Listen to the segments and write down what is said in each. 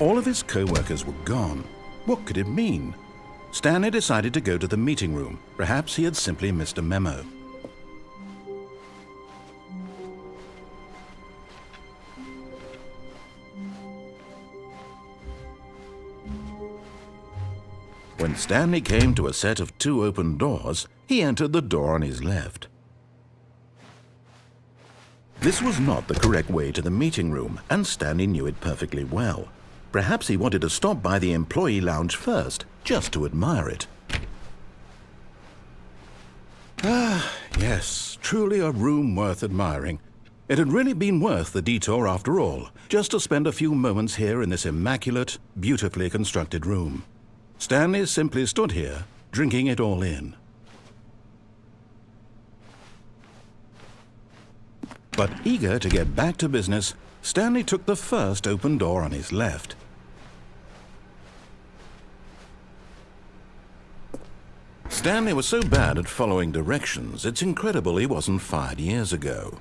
All of his co-workers were gone. What could it mean? Stanley decided to go to the meeting room. Perhaps he had simply missed a memo. When Stanley came to a set of 2 open doors, he entered the door on his left. This was not the correct way to the meeting room, and Stanley knew it perfectly well. Perhaps he wanted to stop by the employee lounge first, just to admire it. Ah, yes, truly a room worth admiring. It had really been worth the detour after all, just to spend a few moments here in this immaculate, beautifully constructed room. Stanley simply stood here, drinking it all in. But eager to get back to business, Stanley took the first open door on his left. Stanley was so bad at following directions, it's incredible he wasn't fired years ago.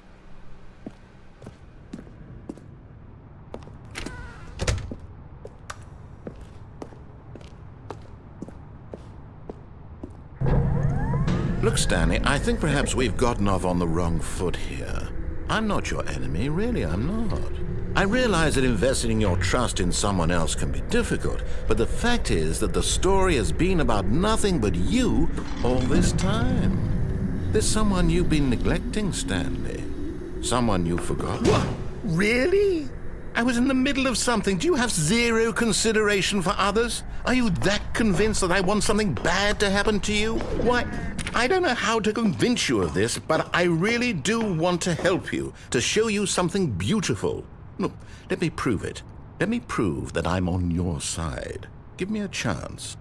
Look, Stanley, I think perhaps we've gotten off on the wrong foot here. I'm not your enemy, really, I'm not. I realize that investing your trust in someone else can be difficult, but the fact is that the story has been about nothing but you all this time. There's someone you've been neglecting, Stanley. Someone you forgot. What? Really? I was in the middle of something. Do you have zero consideration for others? Are you that convinced that I want something bad to happen to you? Why, I don't know how to convince you of this, but I really do want to help you, to show you something beautiful. Look, let me prove it. Let me prove that I'm on your side. Give me a chance.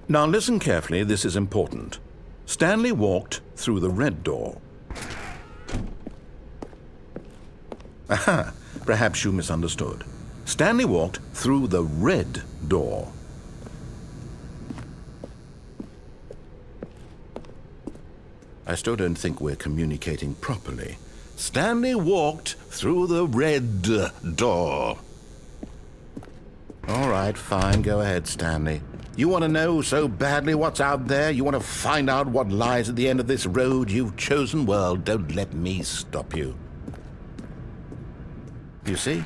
Now listen carefully, this is important. Stanley walked through the red door. Aha, perhaps you misunderstood. Stanley walked through the red door. I still don't think we're communicating properly. Stanley walked through the red door. All right, fine, go ahead, Stanley. You want to know so badly what's out there? You want to find out what lies at the end of this road you've chosen? Well, don't let me stop you. You see?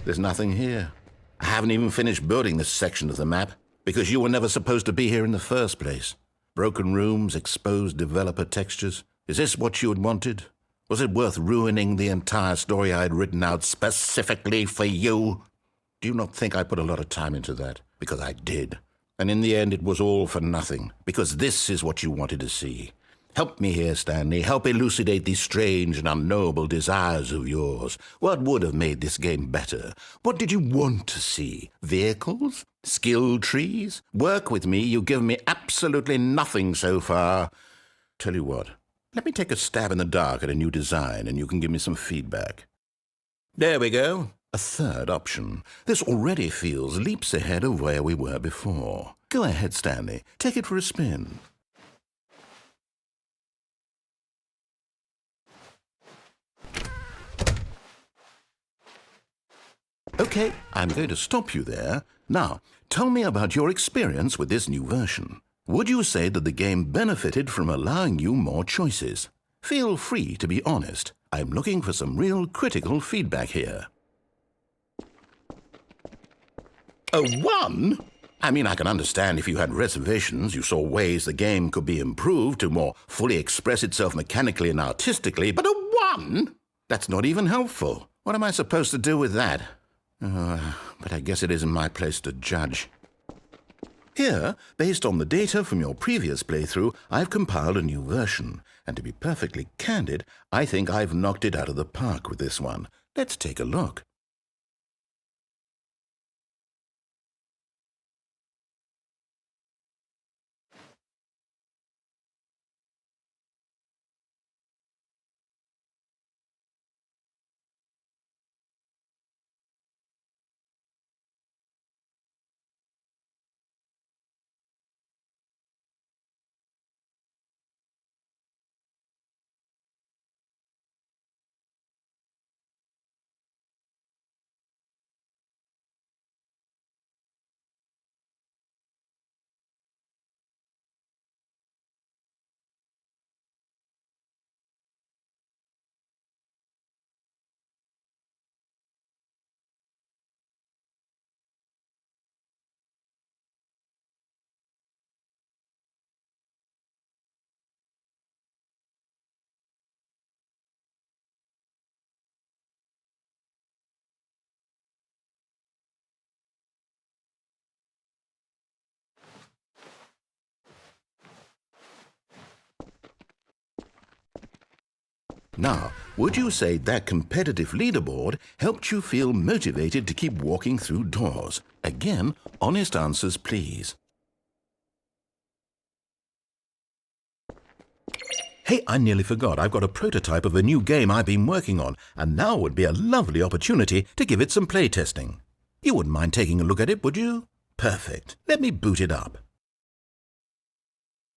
There's nothing here. I haven't even finished building this section of the map, because you were never supposed to be here in the first place. Broken rooms, exposed developer textures. Is this what you had wanted? Was it worth ruining the entire story I had written out specifically for you? Do you not think I put a lot of time into that? Because I did. And in the end, it was all for nothing, because this is what you wanted to see. Help me here, Stanley. Help elucidate these strange and unknowable desires of yours. What would have made this game better? What did you want to see? Vehicles? Skill trees? Work with me. You've given me absolutely nothing so far. Tell you what, let me take a stab in the dark at a new design, and you can give me some feedback. There we go. A third option. This already feels leaps ahead of where we were before. Go ahead, Stanley. Take it for a spin. Okay, I'm going to stop you there. Now, tell me about your experience with this new version. Would you say that the game benefited from allowing you more choices? Feel free to be honest. I'm looking for some real critical feedback here. A 1? I mean, I can understand if you had reservations, you saw ways the game could be improved to more fully express itself mechanically and artistically, but a 1? That's not even helpful. What am I supposed to do with that? But I guess it isn't my place to judge. Here, based on the data from your previous playthrough, I've compiled a new version. And to be perfectly candid, I think I've knocked it out of the park with this one. Let's take a look. Now, would you say that competitive leaderboard helped you feel motivated to keep walking through doors? Again, honest answers, please. Hey, I nearly forgot. I've got a prototype of a new game I've been working on, and now would be a lovely opportunity to give it some playtesting. You wouldn't mind taking a look at it, would you? Perfect. Let me boot it up.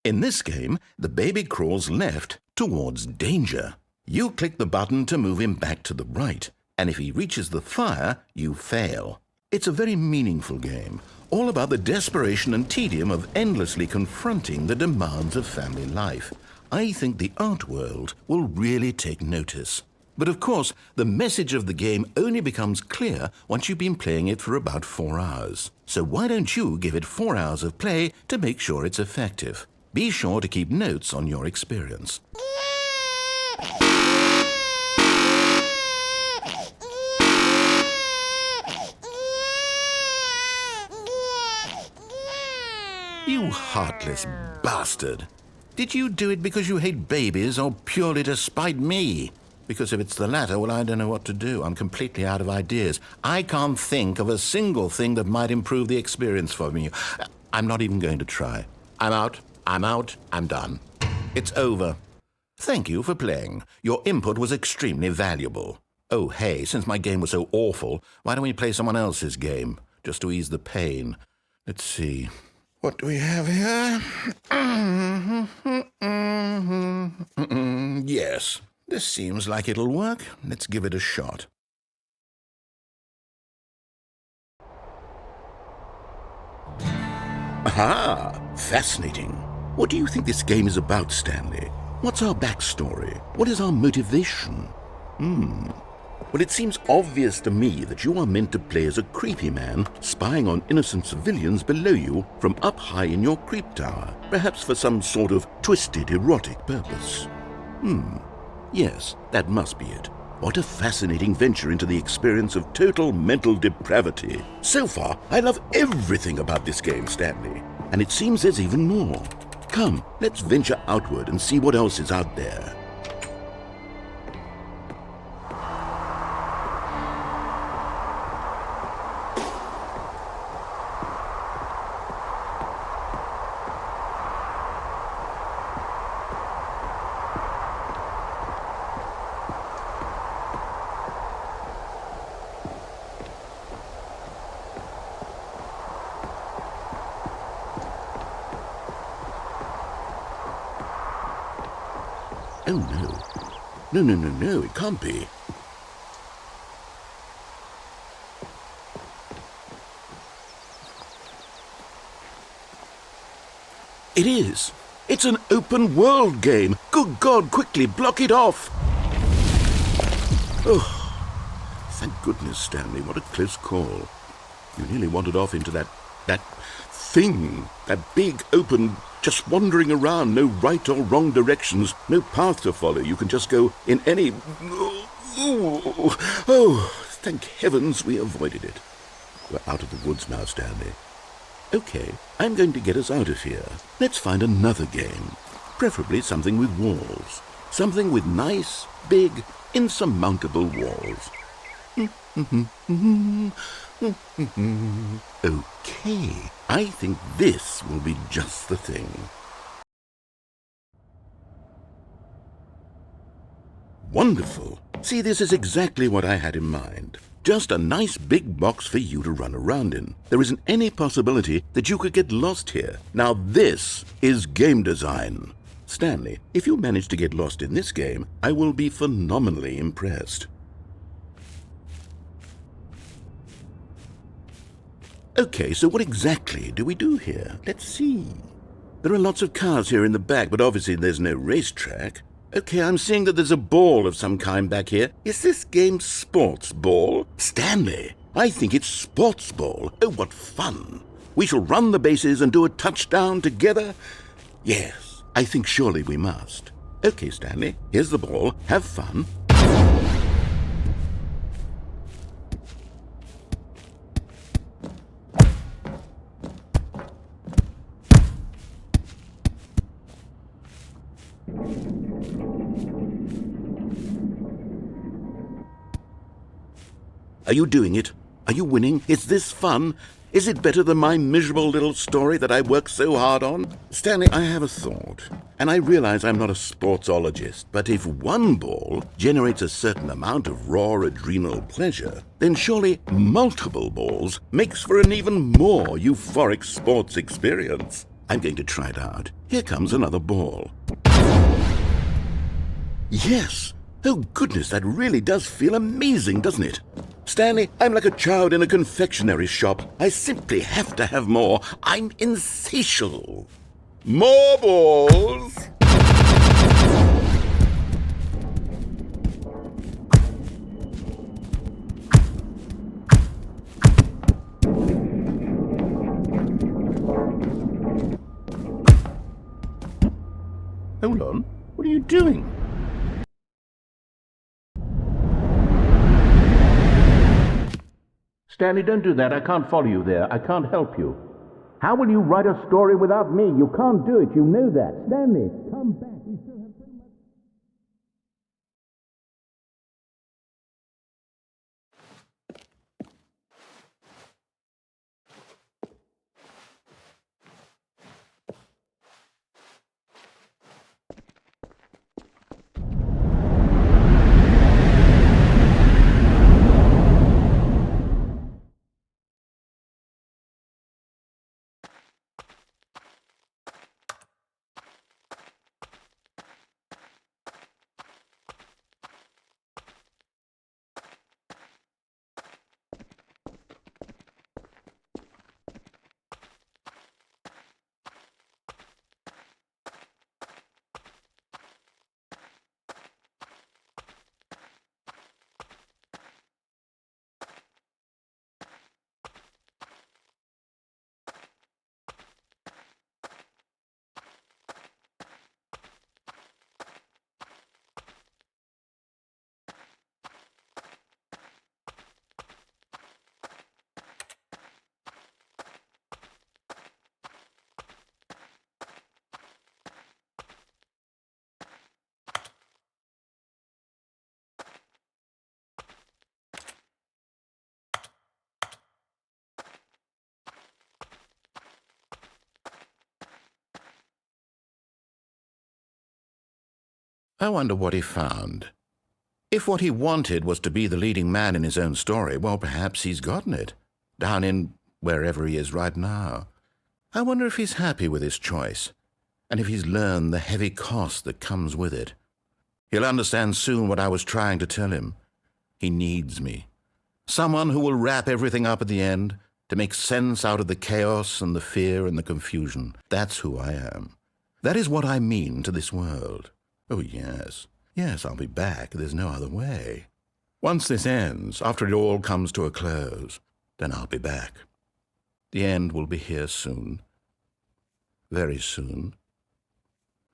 In this game, the baby crawls left towards danger. You click the button to move him back to the right, and if he reaches the fire, you fail. It's a very meaningful game, all about the desperation and tedium of endlessly confronting the demands of family life. I think the art world will really take notice. But of course, the message of the game only becomes clear once you've been playing it for about 4 hours. So why don't you give it 4 hours of play to make sure it's effective? Be sure to keep notes on your experience. You heartless bastard! Did you do it because you hate babies or purely to spite me? Because if it's the latter, well, I don't know what to do. I'm completely out of ideas. I can't think of a single thing that might improve the experience for me. I'm not even going to try. I'm out, I'm done. It's over. Thank you for playing. Your input was extremely valuable. Oh, hey, since my game was so awful, why don't we play someone else's game, just to ease the pain? Let's see. What do we have here? Yes, this seems like it'll work. Let's give it a shot. Aha! Fascinating. What do you think this game is about, Stanley? What's our backstory? What is our motivation? Well, it seems obvious to me that you are meant to play as a creepy man spying on innocent civilians below you from up high in your creep tower, perhaps for some sort of twisted erotic purpose. Yes, that must be it. What a fascinating venture into the experience of total mental depravity. So far, I love everything about this game, Stanley, and it seems there's even more. Come, let's venture outward and see what else is out there. Oh, no. No, it can't be. It is. It's an open world game. Good God, quickly block it off. Oh, thank goodness, Stanley. What a close call. You nearly wandered off into that thing, that big, open, just wandering around, no right or wrong directions, no path to follow. You can just go in any... Oh, thank heavens we avoided it. We're out of the woods now, Stanley. Okay, I'm going to get us out of here. Let's find another game, preferably something with walls. Something with nice, big, insurmountable walls. Okay, I think this will be just the thing. Wonderful. See, this is exactly what I had in mind. Just a nice big box for you to run around in. There isn't any possibility that you could get lost here. Now this is game design. Stanley, if you manage to get lost in this game, I will be phenomenally impressed. Okay, so what exactly do we do here? Let's see. There are lots of cars here in the back, but obviously there's no racetrack. Okay, I'm seeing that there's a ball of some kind back here. Is this game sports ball? Stanley, I think it's sports ball. Oh, what fun. We shall run the bases and do a touchdown together. Yes, I think surely we must. Okay, Stanley, here's the ball. Have fun. Are you doing it? Are you winning? Is this fun? Is it better than my miserable little story that I worked so hard on? Stanley, I have a thought, and I realize I'm not a sportsologist, but if one ball generates a certain amount of raw adrenal pleasure, then surely multiple balls makes for an even more euphoric sports experience. I'm going to try it out. Here comes another ball. Yes! Oh goodness, that really does feel amazing, doesn't it? Stanley, I'm like a child in a confectionery shop. I simply have to have more. I'm insatiable. More balls! Hold on. What are you doing? Stanley, don't do that. I can't follow you there. I can't help you. How will you write a story without me? You can't do it. You know that. Stanley, come back. We still have so much. I wonder what he found. If what he wanted was to be the leading man in his own story, well, perhaps he's gotten it, down in wherever he is right now. I wonder if he's happy with his choice, and if he's learned the heavy cost that comes with it. He'll understand soon what I was trying to tell him. He needs me. Someone who will wrap everything up at the end, to make sense out of the chaos and the fear and the confusion. That's who I am. That is what I mean to this world. Oh, yes. Yes, I'll be back. There's no other way. Once this ends, after it all comes to a close, then I'll be back. The end will be here soon. Very soon.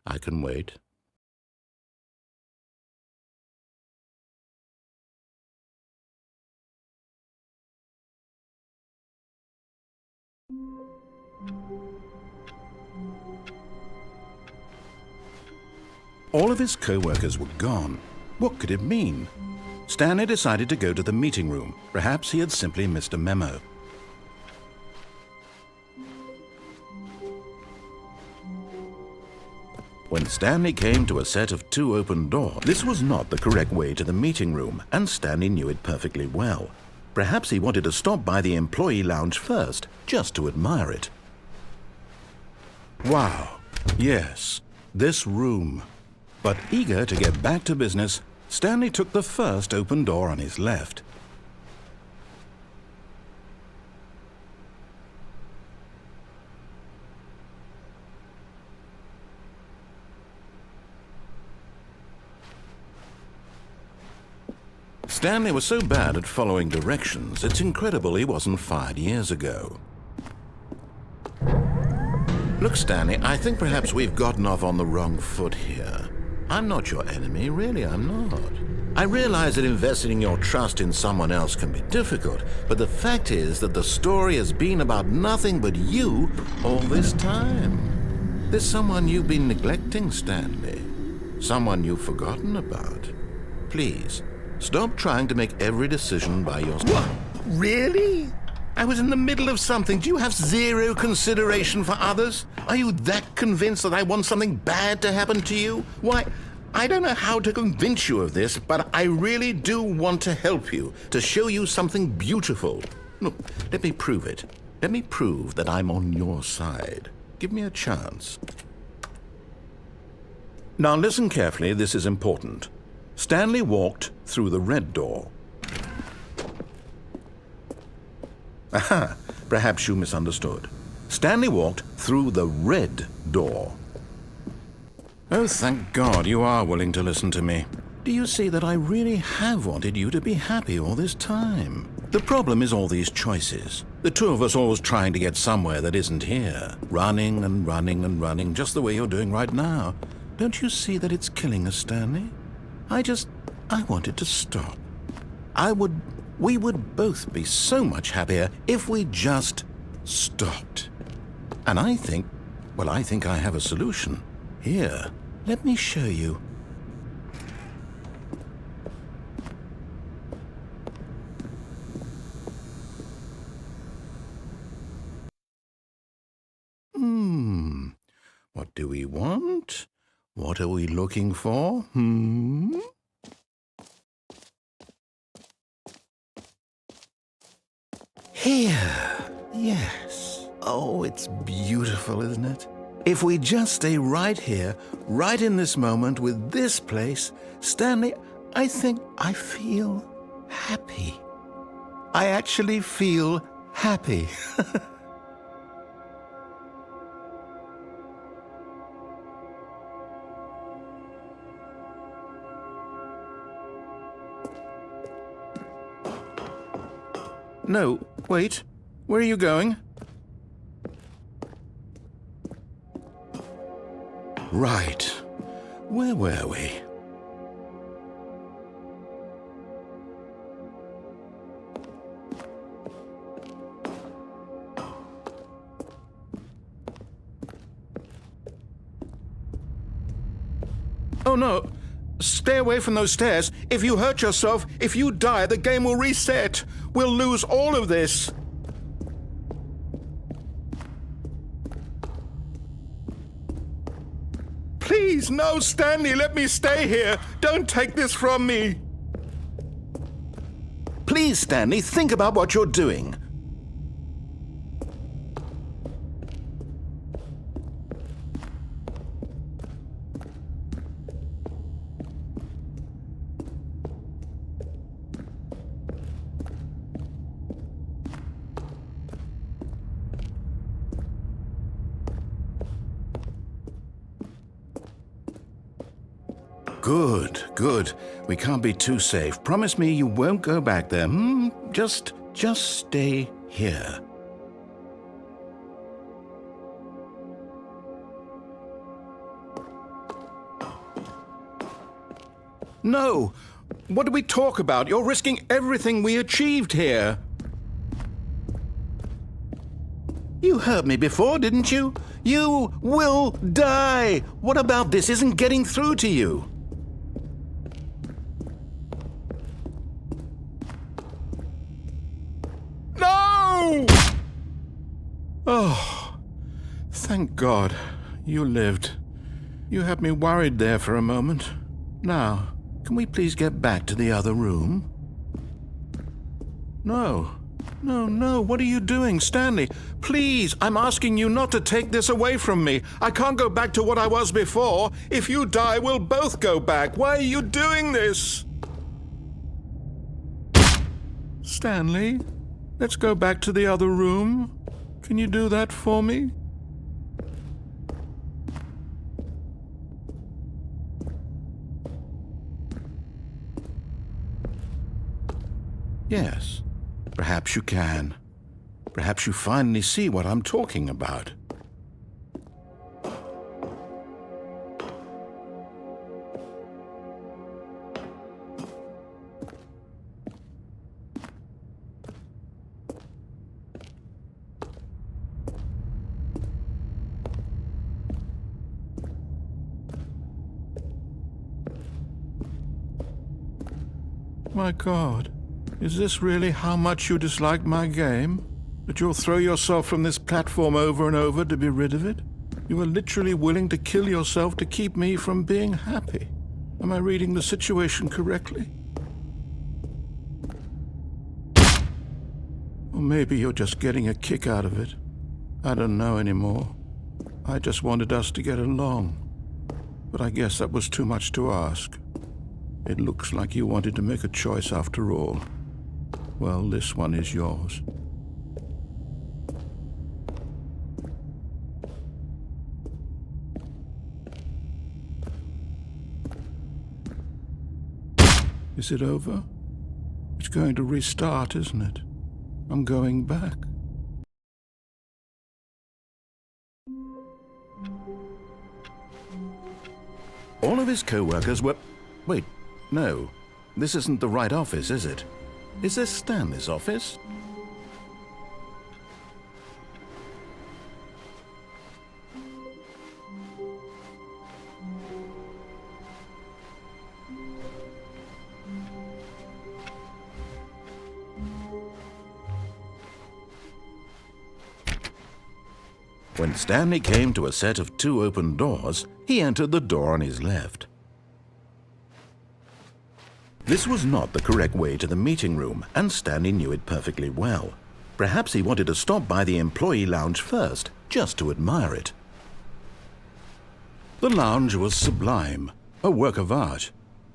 I can wait. All of his co-workers were gone. What could it mean? Stanley decided to go to the meeting room. Perhaps he had simply missed a memo. When Stanley came to a set of 2 open doors, this was not the correct way to the meeting room, and Stanley knew it perfectly well. Perhaps he wanted to stop by the employee lounge first, just to admire it. Wow, yes, this room. But eager to get back to business, Stanley took the first open door on his left. Stanley was so bad at following directions, it's incredible he wasn't fired years ago. Look, Stanley, I think perhaps we've gotten off on the wrong foot here. I'm not your enemy, really, I'm not. I realize that investing your trust in someone else can be difficult, but the fact is that the story has been about nothing but you all this time. There's someone you've been neglecting, Stanley. Someone you've forgotten about. Please, Stop trying to make every decision by yourself. What? Really? I was in the middle of something. Do you have zero consideration for others? Are you that convinced that I want something bad to happen to you? Why, I don't know how to convince you of this, but I really do want to help you, to show you something beautiful. Look, let me prove it. Let me prove that I'm on your side. Give me a chance. Now listen carefully, this is important. Stanley walked through the red door. Aha, perhaps you misunderstood. Stanley walked through the red door. Oh, thank God you are willing to listen to me. Do you see that I really have wanted you to be happy all this time? The problem is all these choices. The two of us always trying to get somewhere that isn't here. Running and running and running, just the way you're doing right now. Don't you see that it's killing us, Stanley? I wanted to stop. We would both be so much happier if we just stopped. And I think I have a solution. Here, let me show you. What do we want? What are we looking for? Here. Yes. Oh, it's beautiful, isn't it? If we just stay right here, right in this moment with this place, Stanley, I think I feel happy. I actually feel happy. No, wait. Where are you going? Right. Where were we? Oh no! Stay away from those stairs. If you hurt yourself, if you die, the game will reset. We'll lose all of this. Please, no, Stanley, let me stay here. Don't take this from me. Please, Stanley, think about what you're doing. Good, good. We can't be too safe. Promise me you won't go back there. Just stay here. No! What did we talk about? You're risking everything we achieved here. You heard me before, didn't you? You will die! What about this isn't getting through to you? No! Oh, thank God you lived. You had me worried there for a moment. Now, can we please get back to the other room? No. No, what are you doing, Stanley? Please, I'm asking you not to take this away from me. I can't go back to what I was before. If you die, we'll both go back. Why are you doing this? Stanley, let's go back to the other room. Can you do that for me? Yes. Perhaps you can. Perhaps you finally see what I'm talking about. My God, is this really how much you dislike my game? That you'll throw yourself from this platform over and over to be rid of it? You are literally willing to kill yourself to keep me from being happy. Am I reading the situation correctly? Or maybe you're just getting a kick out of it. I don't know anymore. I just wanted us to get along. But I guess that was too much to ask. It looks like you wanted to make a choice after all. Well, this one is yours. Is it over? It's going to restart, isn't it? I'm going back. All of his co-workers were... Wait, no. This isn't the right office, is it? Is this Stanley's office? When Stanley came to a set of 2 open doors, he entered the door on his left. This was not the correct way to the meeting room, and Stanley knew it perfectly well. Perhaps he wanted to stop by the employee lounge first, just to admire it. The lounge was sublime, a work of art.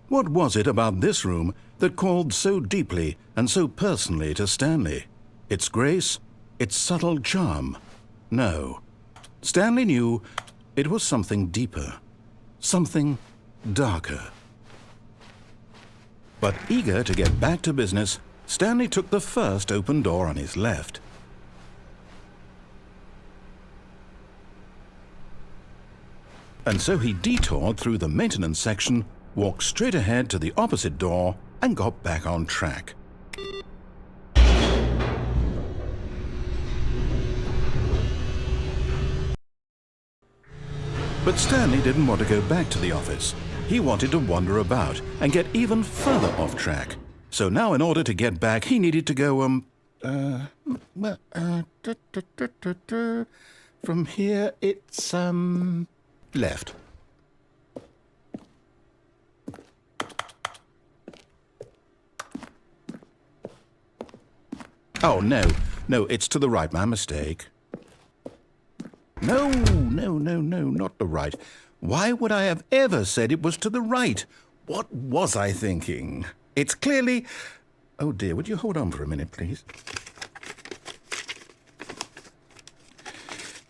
What was it about this room that called so deeply and so personally to Stanley? Its grace? Its subtle charm? No. Stanley knew it was something deeper, something darker. But eager to get back to business, Stanley took the first open door on his left. And so he detoured through the maintenance section, walked straight ahead to the opposite door, and got back on track. But Stanley didn't want to go back to the office. He wanted to wander about and get even further off track. So now in order to get back, he needed to go, from here it's, left. Oh, no, it's to the right, my mistake. No, not the right. Why would I have ever said it was to the right? What was I thinking? It's clearly... Oh dear, would you hold on for a minute, please?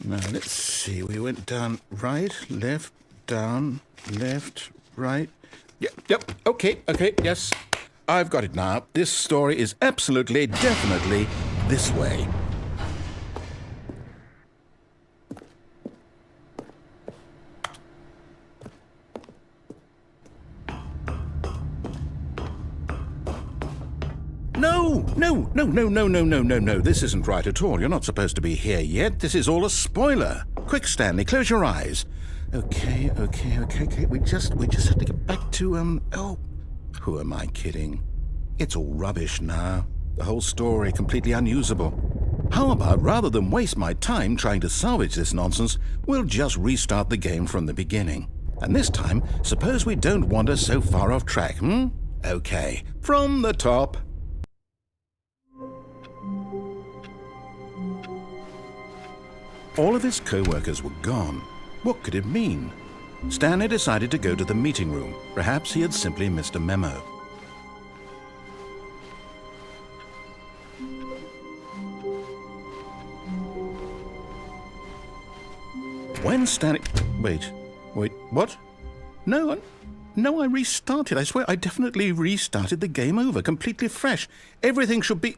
Now, let's see. We went down right, left, down, left, right. Yep, okay, yes. I've got it now. This story is absolutely, definitely this way. No. This isn't right at all. You're not supposed to be here yet. This is all a spoiler. Quick, Stanley, close your eyes. Okay. We just have to get back to, oh, who am I kidding? It's all rubbish now. The whole story completely unusable. How about, rather than waste my time trying to salvage this nonsense, we'll just restart the game from the beginning. And this time, suppose we don't wander so far off track, Okay, from the top. All of his co-workers were gone. What could it mean? Stanley decided to go to the meeting room. Perhaps he had simply missed a memo. When Stanley... Wait, what? No, I restarted. I swear I definitely restarted the game over, completely fresh. Everything should be...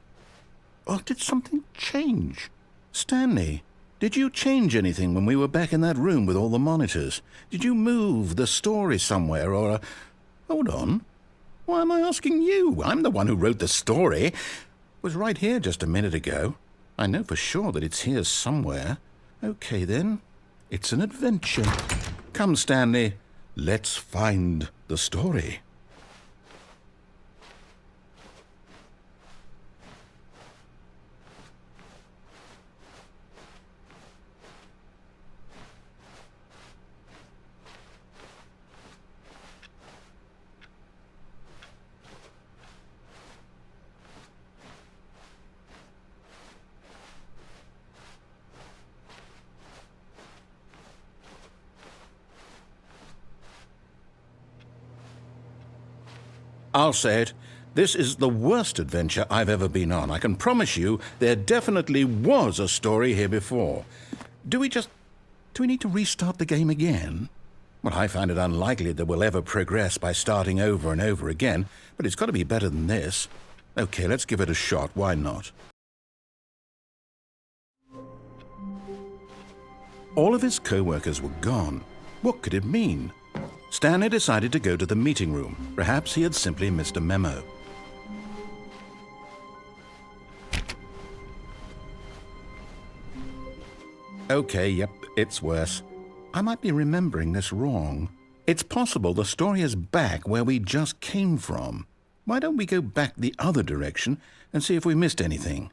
Oh, did something change? Stanley... Did you change anything when we were back in that room with all the monitors? Did you move the story somewhere or... Hold on. Why am I asking you? I'm the one who wrote the story. It was right here just a minute ago. I know for sure that it's here somewhere. Okay, then. It's an adventure. Come, Stanley. Let's find the story. I'll say it. This is the worst adventure I've ever been on. I can promise you there definitely was a story here before. Do we need to restart the game again? Well, I find it unlikely that we'll ever progress by starting over and over again, but it's got to be better than this. Okay, let's give it a shot. Why not? All of his co-workers were gone. What could it mean? Stanley decided to go to the meeting room. Perhaps he had simply missed a memo. Okay, yep, it's worse. I might be remembering this wrong. It's possible the story is back where we just came from. Why don't we go back the other direction and see if we missed anything?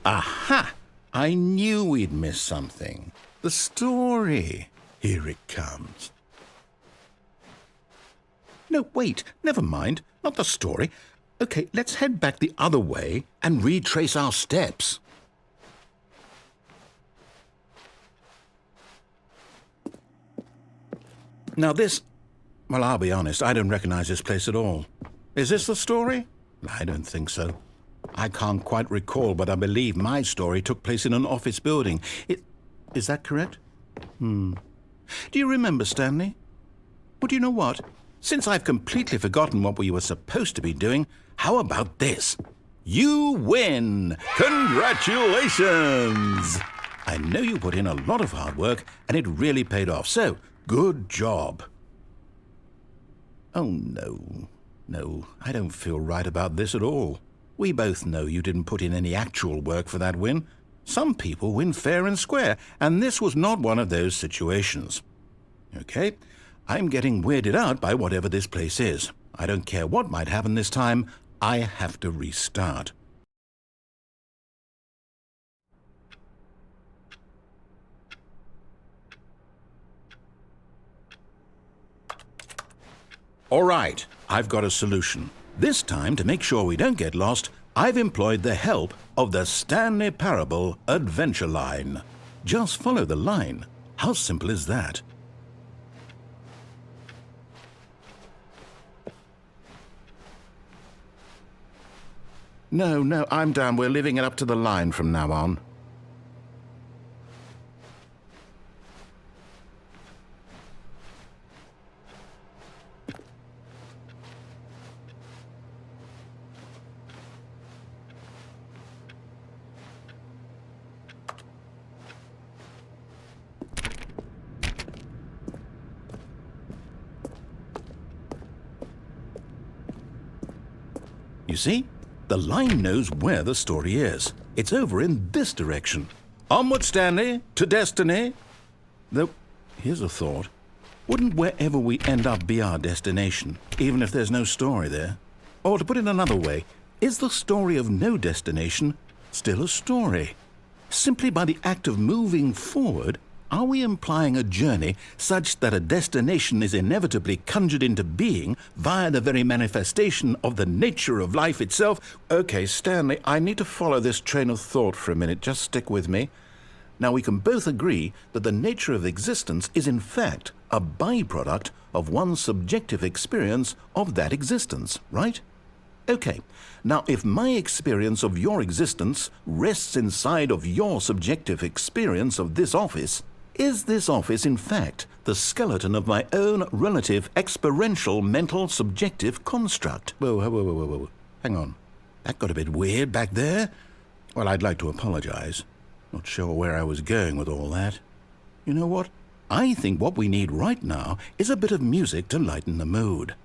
Aha! I knew we'd missed something. The story. Here it comes. No, wait, never mind. Not the story. Okay, let's head back the other way and retrace our steps. Now this... Well, I'll be honest, I don't recognize this place at all. Is this the story? I don't think so. I can't quite recall, but I believe my story took place in an office building. Is that correct? Do you remember, Stanley? Well, do you know what? Since I've completely forgotten what we were supposed to be doing, how about this? You win! Congratulations! I know you put in a lot of hard work, and it really paid off, so good job. Oh, no. No, I don't feel right about this at all. We both know you didn't put in any actual work for that win. Some people win fair and square, and this was not one of those situations. Okay, I'm getting weirded out by whatever this place is. I don't care what might happen this time. I have to restart. All right, I've got a solution. This time, to make sure we don't get lost, I've employed the help of the Stanley Parable adventure line. Just follow the line. How simple is that? No, I'm down. We're leaving it up to the line from now on. You see? The line knows where the story is. It's over in this direction. Onward, Stanley, to destiny. Though, here's a thought. Wouldn't wherever we end up be our destination, even if there's no story there? Or to put it another way, is the story of no destination still a story? Simply by the act of moving forward, are we implying a journey such that a destination is inevitably conjured into being via the very manifestation of the nature of life itself? Okay, Stanley, I need to follow this train of thought for a minute. Just stick with me. Now, we can both agree that the nature of existence is in fact a byproduct of one's subjective experience of that existence, right? Okay, now if my experience of your existence rests inside of your subjective experience of this office, is this office, in fact, the skeleton of my own relative experiential mental subjective construct? Whoa. Hang on. That got a bit weird back there. Well, I'd like to apologize. Not sure where I was going with all that. You know what? I think what we need right now is a bit of music to lighten the mood.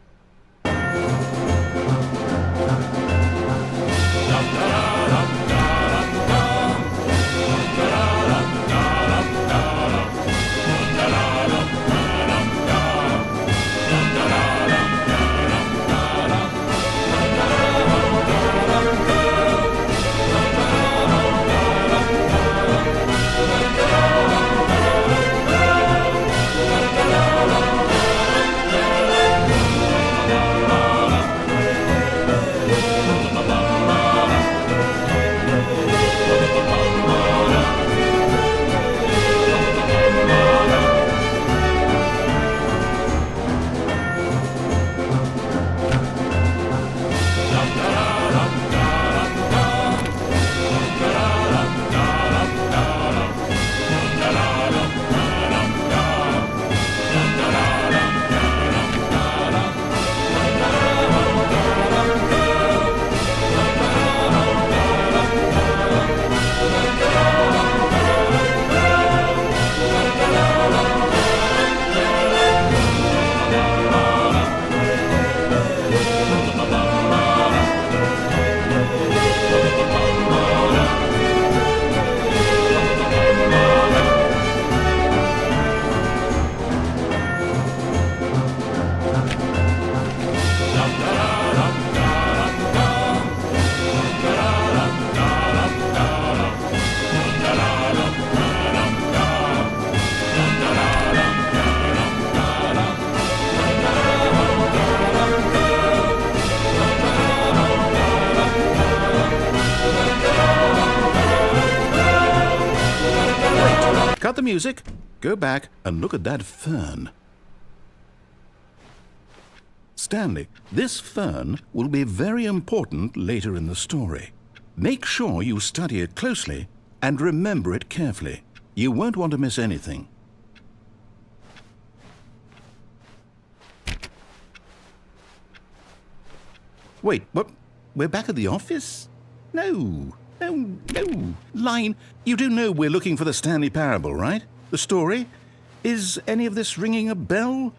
music. Go back and look at that fern. Stanley, this fern will be very important later in the story. Make sure you study it closely and remember it carefully. You won't want to miss anything. Wait, what? We're back at the office? No. Line, you do know we're looking for the Stanley Parable, right? The story? Is any of this ringing a bell?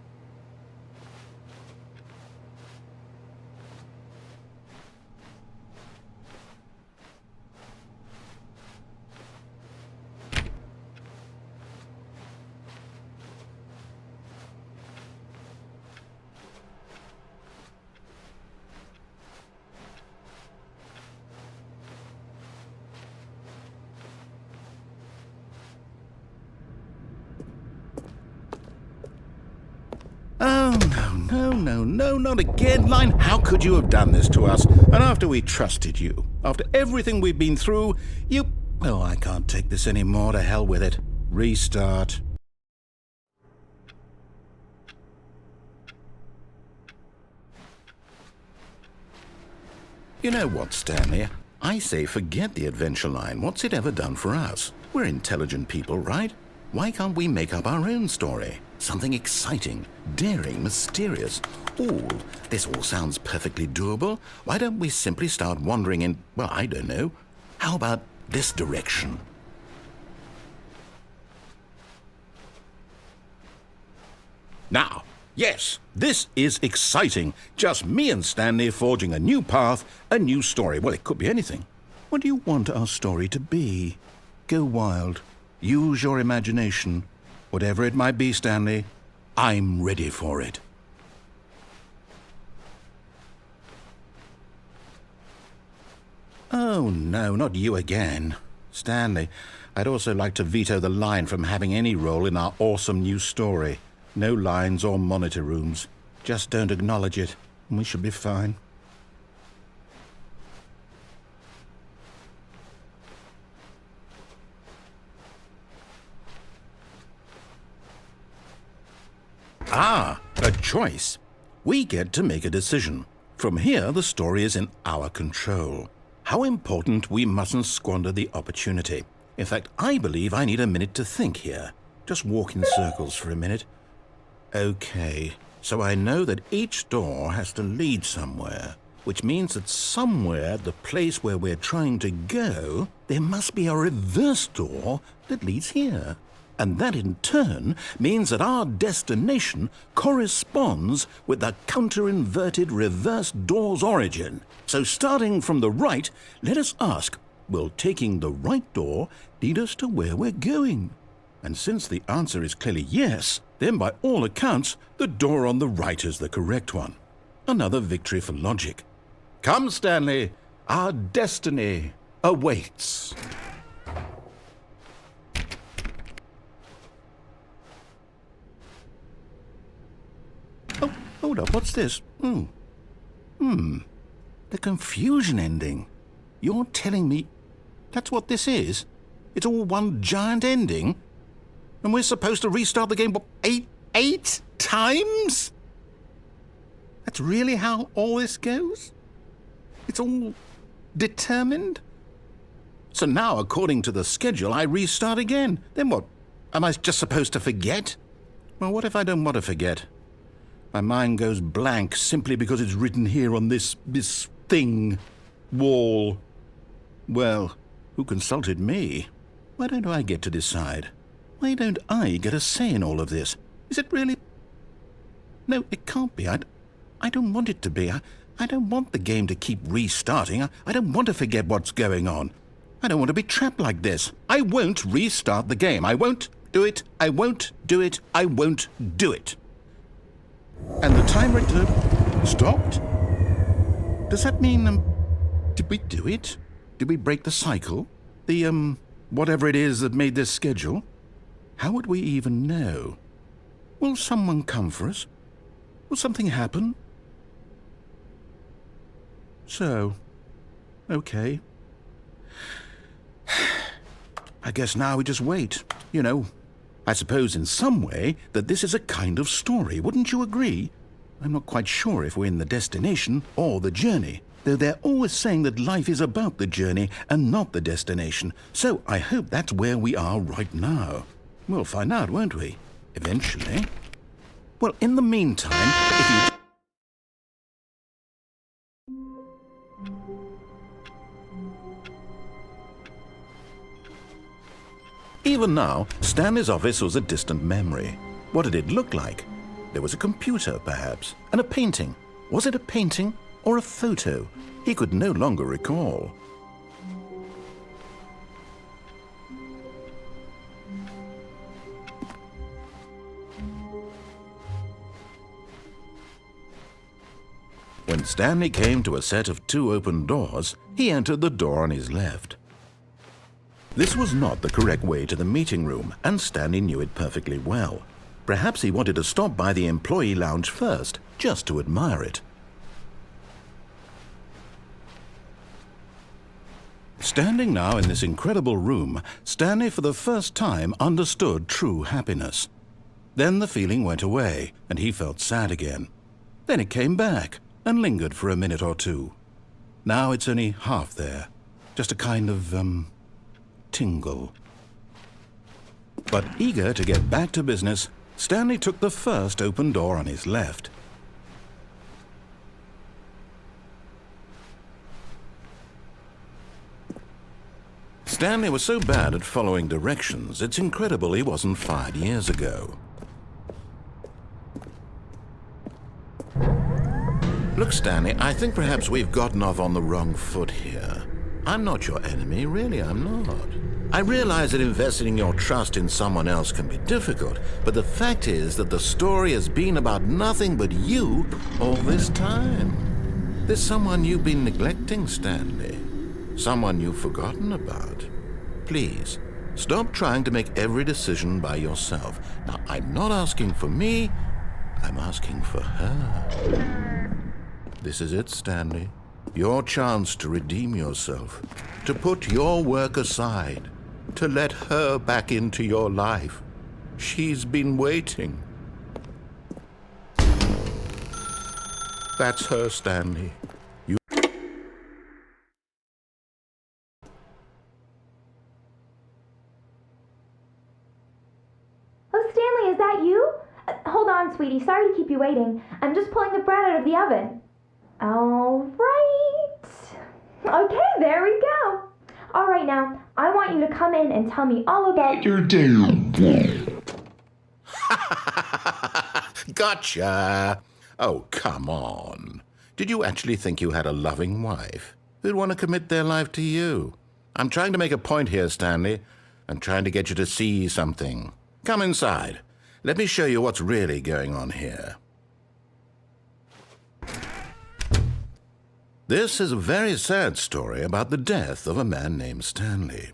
Oh, no, not again, Line. How could you have done this to us? And after we trusted you, after everything we've been through, you... Oh, I can't take this anymore. To hell with it. Restart. You know what, Stanley? I say forget the adventure line. What's it ever done for us? We're intelligent people, right? Why can't we make up our own story? Something exciting, daring, mysterious. This all sounds perfectly doable. Why don't we simply start wandering in, well, I don't know. How about this direction? Now, yes, this is exciting. Just me and Stanley forging a new path, a new story. Well, it could be anything. What do you want our story to be? Go wild. Use your imagination. Whatever it might be, Stanley, I'm ready for it. Oh, no, not you again. Stanley, I'd also like to veto the line from having any role in our awesome new story. No lines or monitor rooms. Just don't acknowledge it, and we should be fine. Ah, a choice. We get to make a decision. From here, the story is in our control. How important we mustn't squander the opportunity. In fact, I believe I need a minute to think here. Just walk in circles for a minute. Okay, so I know that each door has to lead somewhere, which means that somewhere, the place where we're trying to go, there must be a reverse door that leads here. And that in turn means that our destination corresponds with the counter-inverted reverse door's origin. So starting from the right, let us ask, will taking the right door lead us to where we're going? And since the answer is clearly yes, then by all accounts, the door on the right is the correct one. Another victory for logic. Come, Stanley, our destiny awaits. Oh, hold up, what's this? The confusion ending. You're telling me that's what this is? It's all one giant ending? And we're supposed to restart the game, what, eight times? That's really how all this goes? It's all determined? So now, according to the schedule, I restart again. Then what? Am I just supposed to forget? Well, what if I don't want to forget? My mind goes blank simply because it's written here on this thing, wall. Well, who consulted me? Why don't I get to decide? Why don't I get a say in all of this? Is it really? No, it can't be. I don't want it to be. I don't want the game to keep restarting. I don't want to forget what's going on. I don't want to be trapped like this. I won't restart the game. I won't do it. I won't do it. I won't do it. And the timer stopped? Does that mean, did we do it? Did we break the cycle? The, whatever it is that made this schedule? How would we even know? Will someone come for us? Will something happen? So, okay. I guess now we just wait. You know, I suppose in some way that this is a kind of story, wouldn't you agree? I'm not quite sure if we're in the destination or the journey, though they're always saying that life is about the journey and not the destination, so I hope that's where we are right now. We'll find out, won't we? Eventually. Well, in the meantime, if you... Even now, Stanley's office was a distant memory. What did it look like? There was a computer, perhaps, and a painting. Was it a painting or a photo? He could no longer recall. When Stanley came to a set of 2 open doors, he entered the door on his left. This was not the correct way to the meeting room, and Stanley knew it perfectly well. Perhaps he wanted to stop by the employee lounge first, just to admire it. Standing now in this incredible room, Stanley for the first time understood true happiness. Then the feeling went away, and he felt sad again. Then it came back, and lingered for a minute or two. Now it's only half there, just a kind of, tingle. But eager to get back to business, Stanley took the first open door on his left. Stanley was so bad at following directions, it's incredible he wasn't fired years ago. Look, Stanley, I think perhaps we've gotten off on the wrong foot here. I'm not your enemy, really, I'm not. I realize that investing your trust in someone else can be difficult, but the fact is that the story has been about nothing but you all this time. There's someone you've been neglecting, Stanley. Someone you've forgotten about. Please, stop trying to make every decision by yourself. Now, I'm not asking for me, I'm asking for her. This is it, Stanley. Your chance to redeem yourself, to put your work aside, to let her back into your life. She's been waiting. That's her, Stanley. Oh, Stanley, is that you? Hold on, sweetie. Sorry to keep you waiting. I'm just pulling the bread out of the oven. All right. Okay, there we go. All right, now, I want you to come in and tell me all about your day. Gotcha! Oh, come on. Did you actually think you had a loving wife who'd want to commit their life to you? I'm trying to make a point here, Stanley. I'm trying to get you to see something. Come inside. Let me show you what's really going on here. This is a very sad story about the death of a man named Stanley.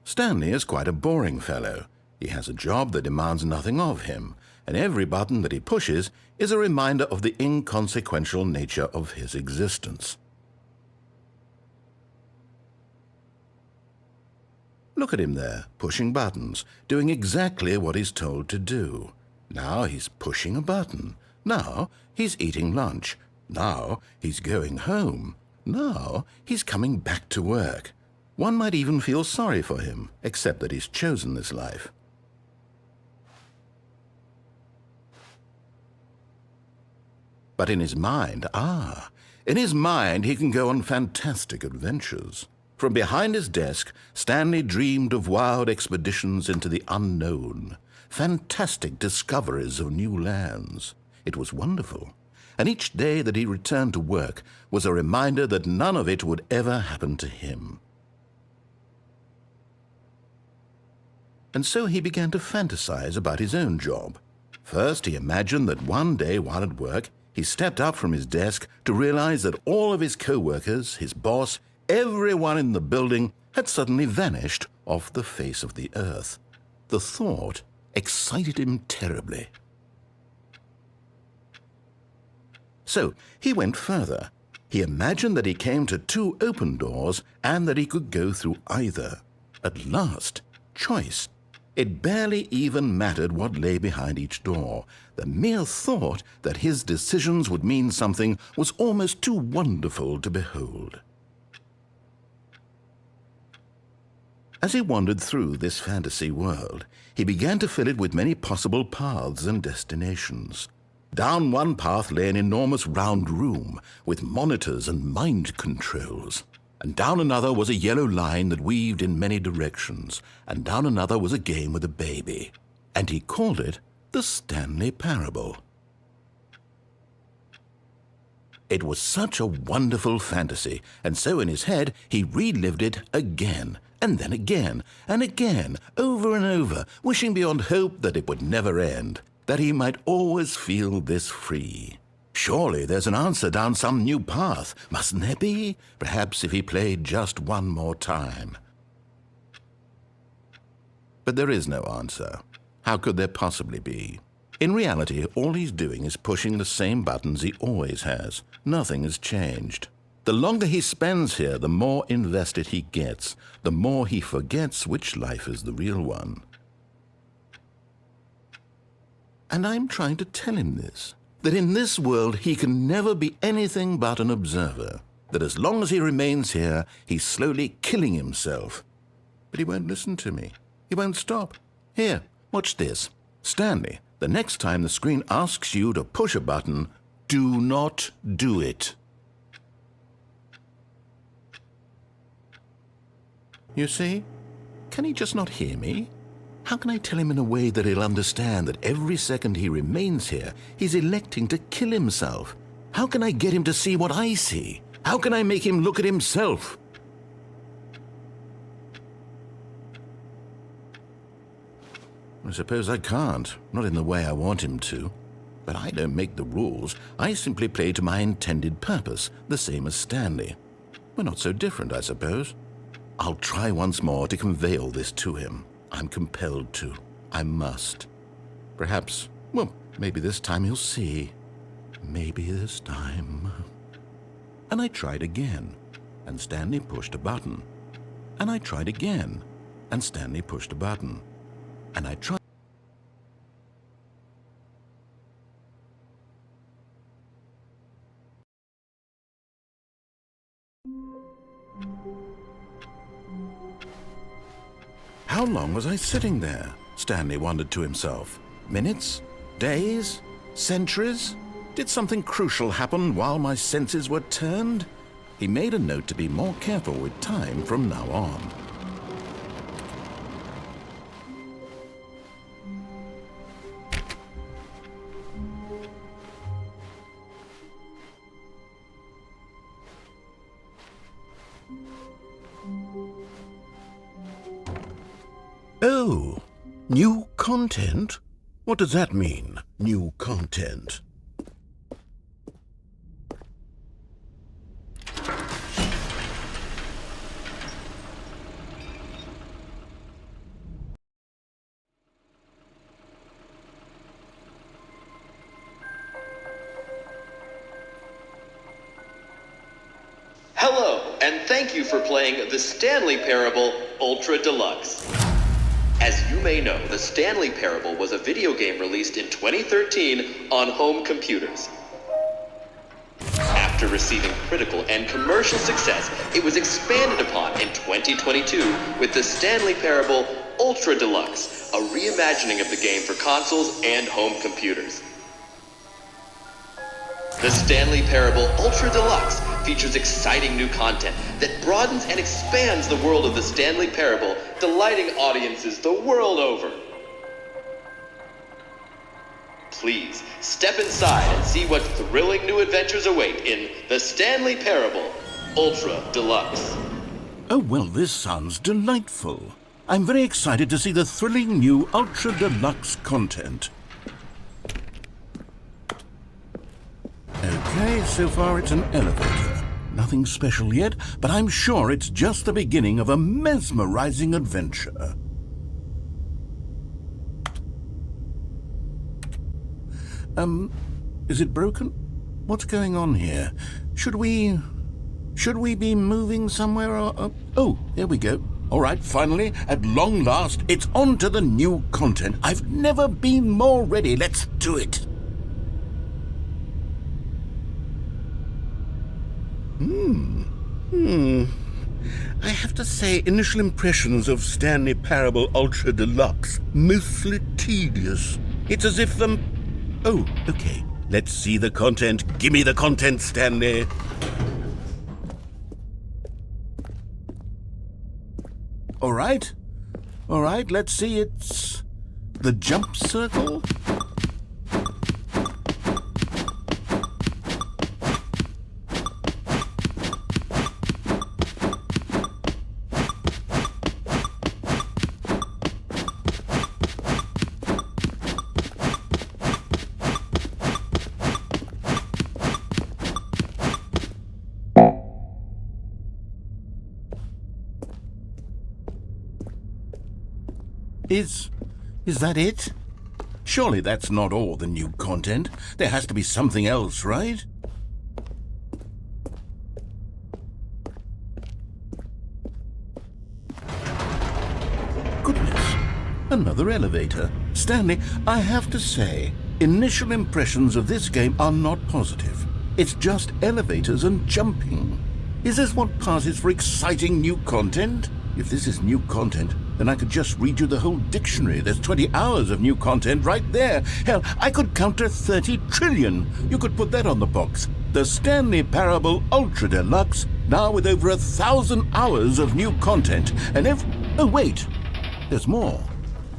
Stanley is quite a boring fellow. He has a job that demands nothing of him, and every button that he pushes is a reminder of the inconsequential nature of his existence. Look at him there, pushing buttons, doing exactly what he's told to do. Now he's pushing a button. Now he's eating lunch. Now he's going home. Now he's coming back to work. One might even feel sorry for him, except that he's chosen this life. But in his mind, he can go on fantastic adventures. From behind his desk, Stanley dreamed of wild expeditions into the unknown, fantastic discoveries of new lands. It was wonderful, and each day that he returned to work was a reminder that none of it would ever happen to him. And so he began to fantasize about his own job. First, he imagined that one day while at work, he stepped up from his desk to realize that all of his co-workers, his boss, everyone in the building had suddenly vanished off the face of the earth. The thought excited him terribly. So he went further. He imagined that he came to two open doors and that he could go through either. At last, choice. It barely even mattered what lay behind each door. The mere thought that his decisions would mean something was almost too wonderful to behold. As he wandered through this fantasy world, he began to fill it with many possible paths and destinations. Down one path lay an enormous round room with monitors and mind controls. And down another was a yellow line that weaved in many directions. And down another was a game with a baby. And he called it the Stanley Parable. It was such a wonderful fantasy, and so in his head he relived it again, and then again, and again, over and over, wishing beyond hope that it would never end, that he might always feel this free. Surely there's an answer down some new path, mustn't there be? Perhaps if he played just one more time. But there is no answer. How could there possibly be? In reality, all he's doing is pushing the same buttons he always has. Nothing has changed. The longer he spends here, the more invested he gets, the more he forgets which life is the real one. And I'm trying to tell him this, that in this world he can never be anything but an observer, that as long as he remains here, he's slowly killing himself. But he won't listen to me. He won't stop. Here, watch this. Stanley, the next time the screen asks you to push a button, do not do it. You see? Can he just not hear me? How can I tell him in a way that he'll understand that every second he remains here, he's electing to kill himself? How can I get him to see what I see? How can I make him look at himself? I suppose I can't, not in the way I want him to. But I don't make the rules. I simply play to my intended purpose, the same as Stanley. We're not so different, I suppose. I'll try once more to convey all this to him. I'm compelled to. I must. Perhaps, well, maybe this time he'll see. Maybe this time. And I tried again, and Stanley pushed a button. And I tried again, and Stanley pushed a button. And I tried. How long was I sitting there? Stanley wondered to himself. Minutes? Days? Centuries? Did something crucial happen while my senses were turned? He made a note to be more careful with time from now on. Oh, new content? What does that mean, new content? Hello, and thank you for playing the Stanley Parable Ultra Deluxe. As you may know, the Stanley Parable was a video game released in 2013 on home computers. After receiving critical and commercial success, it was expanded upon in 2022 with the Stanley Parable Ultra Deluxe, a reimagining of the game for consoles and home computers. The Stanley Parable Ultra Deluxe features exciting new content that broadens and expands the world of the Stanley Parable, delighting audiences the world over. Please, step inside and see what thrilling new adventures await in the Stanley Parable Ultra Deluxe. Oh, well, this sounds delightful. I'm very excited to see the thrilling new Ultra Deluxe content. Okay, so far it's an elevator. Nothing special yet, but I'm sure it's just the beginning of a mesmerizing adventure. Is it broken? What's going on here? Should we be moving somewhere or... Oh, there we go. All right, finally, at long last, it's on to the new content. I've never been more ready. Let's do it. I have to say, initial impressions of Stanley Parable Ultra Deluxe, mostly tedious. It's as if them... Oh, okay. Let's see the content. Give me the content, Stanley. All right, let's see. It's the jump circle. Is that it? Surely that's not all the new content. There has to be something else, right? Goodness, another elevator. Stanley, I have to say, initial impressions of this game are not positive. It's just elevators and jumping. Is this what passes for exciting new content? If this is new content, then I could just read you the whole dictionary. There's 20 hours of new content right there. Hell, I could count to 30 trillion. You could put that on the box. The Stanley Parable Ultra Deluxe, now with over 1,000 hours of new content. And oh, wait, there's more.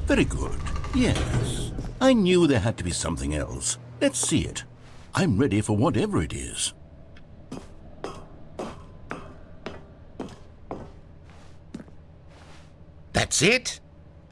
Very good. Yes, I knew there had to be something else. Let's see it. I'm ready for whatever it is. That's it?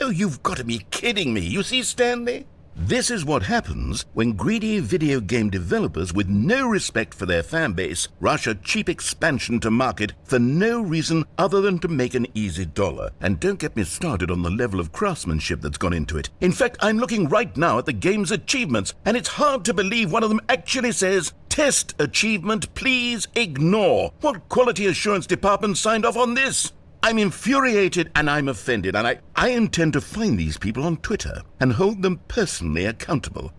Oh, you've got to be kidding me. You see, Stanley? This is what happens when greedy video game developers with no respect for their fan base rush a cheap expansion to market for no reason other than to make an easy dollar. And don't get me started on the level of craftsmanship that's gone into it. In fact, I'm looking right now at the game's achievements, and it's hard to believe one of them actually says, "Test achievement, please ignore." What quality assurance department signed off on this? I'm infuriated and I'm offended, and I intend to find these people on Twitter and hold them personally accountable.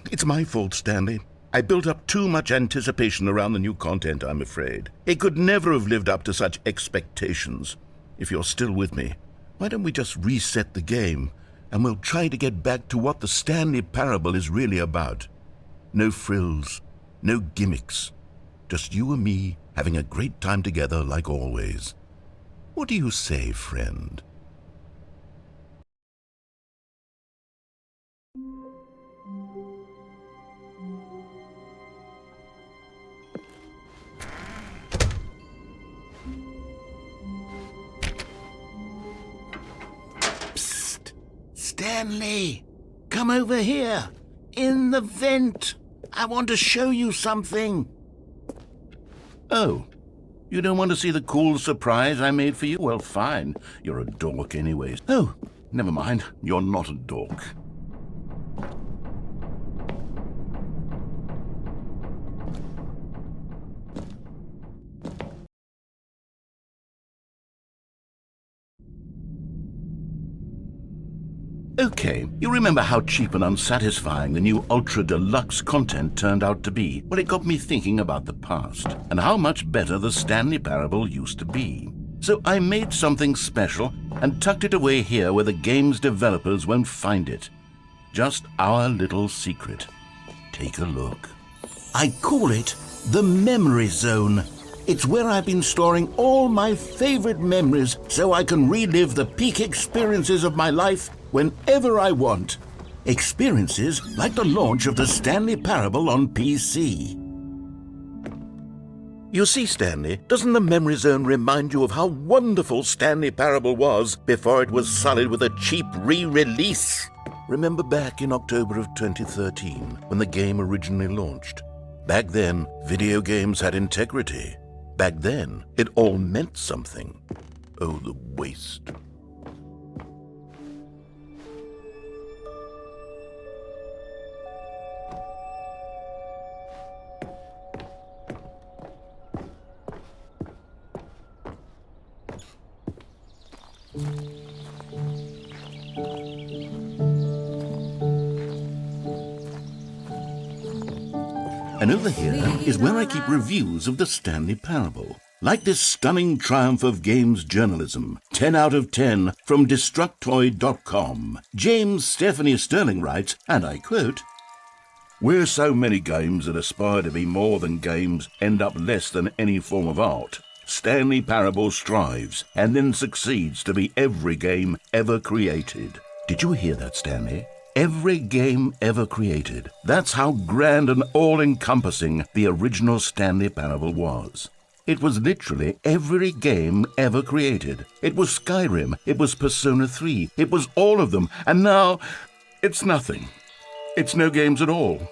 It's my fault, Stanley. I built up too much anticipation around the new content, I'm afraid. It could never have lived up to such expectations. If you're still with me, why don't we just reset the game, and we'll try to get back to what the Stanley Parable is really about. No frills, no gimmicks. Just you and me having a great time together like always. What do you say, friend? Psst! Stanley! Come over here! In the vent! I want to show you something! Oh. You don't want to see the cool surprise I made for you? Well, fine. You're a dork anyways. Oh, never mind. You're not a dork. Okay, you remember how cheap and unsatisfying the new Ultra Deluxe content turned out to be? Well, it got me thinking about the past, and how much better the Stanley Parable used to be. So I made something special and tucked it away here where the game's developers won't find it. Just our little secret. Take a look. I call it the Memory Zone. It's where I've been storing all my favorite memories so I can relive the peak experiences of my life whenever I want. Experiences like the launch of the Stanley Parable on PC. You see, Stanley, doesn't the Memory Zone remind you of how wonderful Stanley Parable was before it was sullied with a cheap re-release? Remember back in October of 2013, when the game originally launched? Back then, video games had integrity. Back then, it all meant something. Oh, the waste. And over here is where I keep reviews of the Stanley Parable. Like this stunning triumph of games journalism, 10 out of 10 from Destructoid.com. James Stephanie Sterling writes, and I quote, "Where so many games that aspire to be more than games end up less than any form of art, Stanley Parable strives and then succeeds to be every game ever created." Did you hear that, Stanley? Every game ever created. That's how grand and all-encompassing the original Stanley Parable was. It was literally every game ever created. It was Skyrim, it was Persona 3, it was all of them, and now it's nothing. It's no games at all.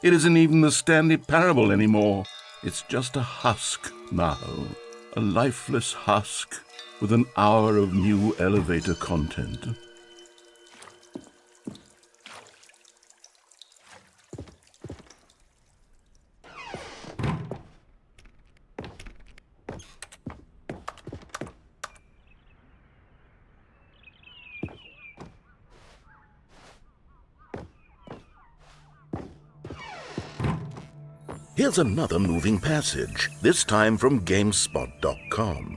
It isn't even the Stanley Parable anymore. It's just a husk now, a lifeless husk with an hour of new elevator content. Here's another moving passage, this time from GameSpot.com.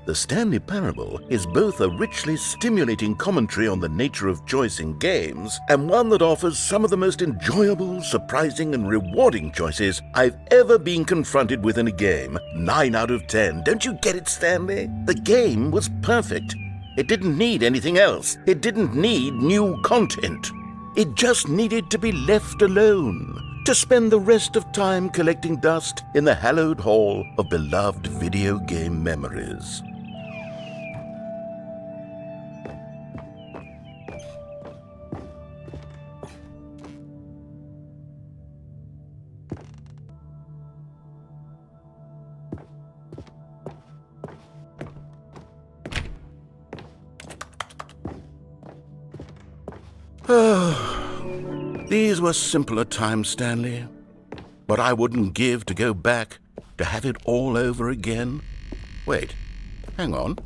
The Stanley Parable is both a richly stimulating commentary on the nature of choice in games and one that offers some of the most enjoyable, surprising, and rewarding choices I've ever been confronted with in a game. 9 out of 10. Don't you get it, Stanley? The game was perfect. It didn't need anything else. It didn't need new content. It just needed to be left alone, to spend the rest of time collecting dust in the hallowed hall of beloved video game memories. These were simpler times, Stanley. But I wouldn't give to go back, to have it all over again. Wait, hang on.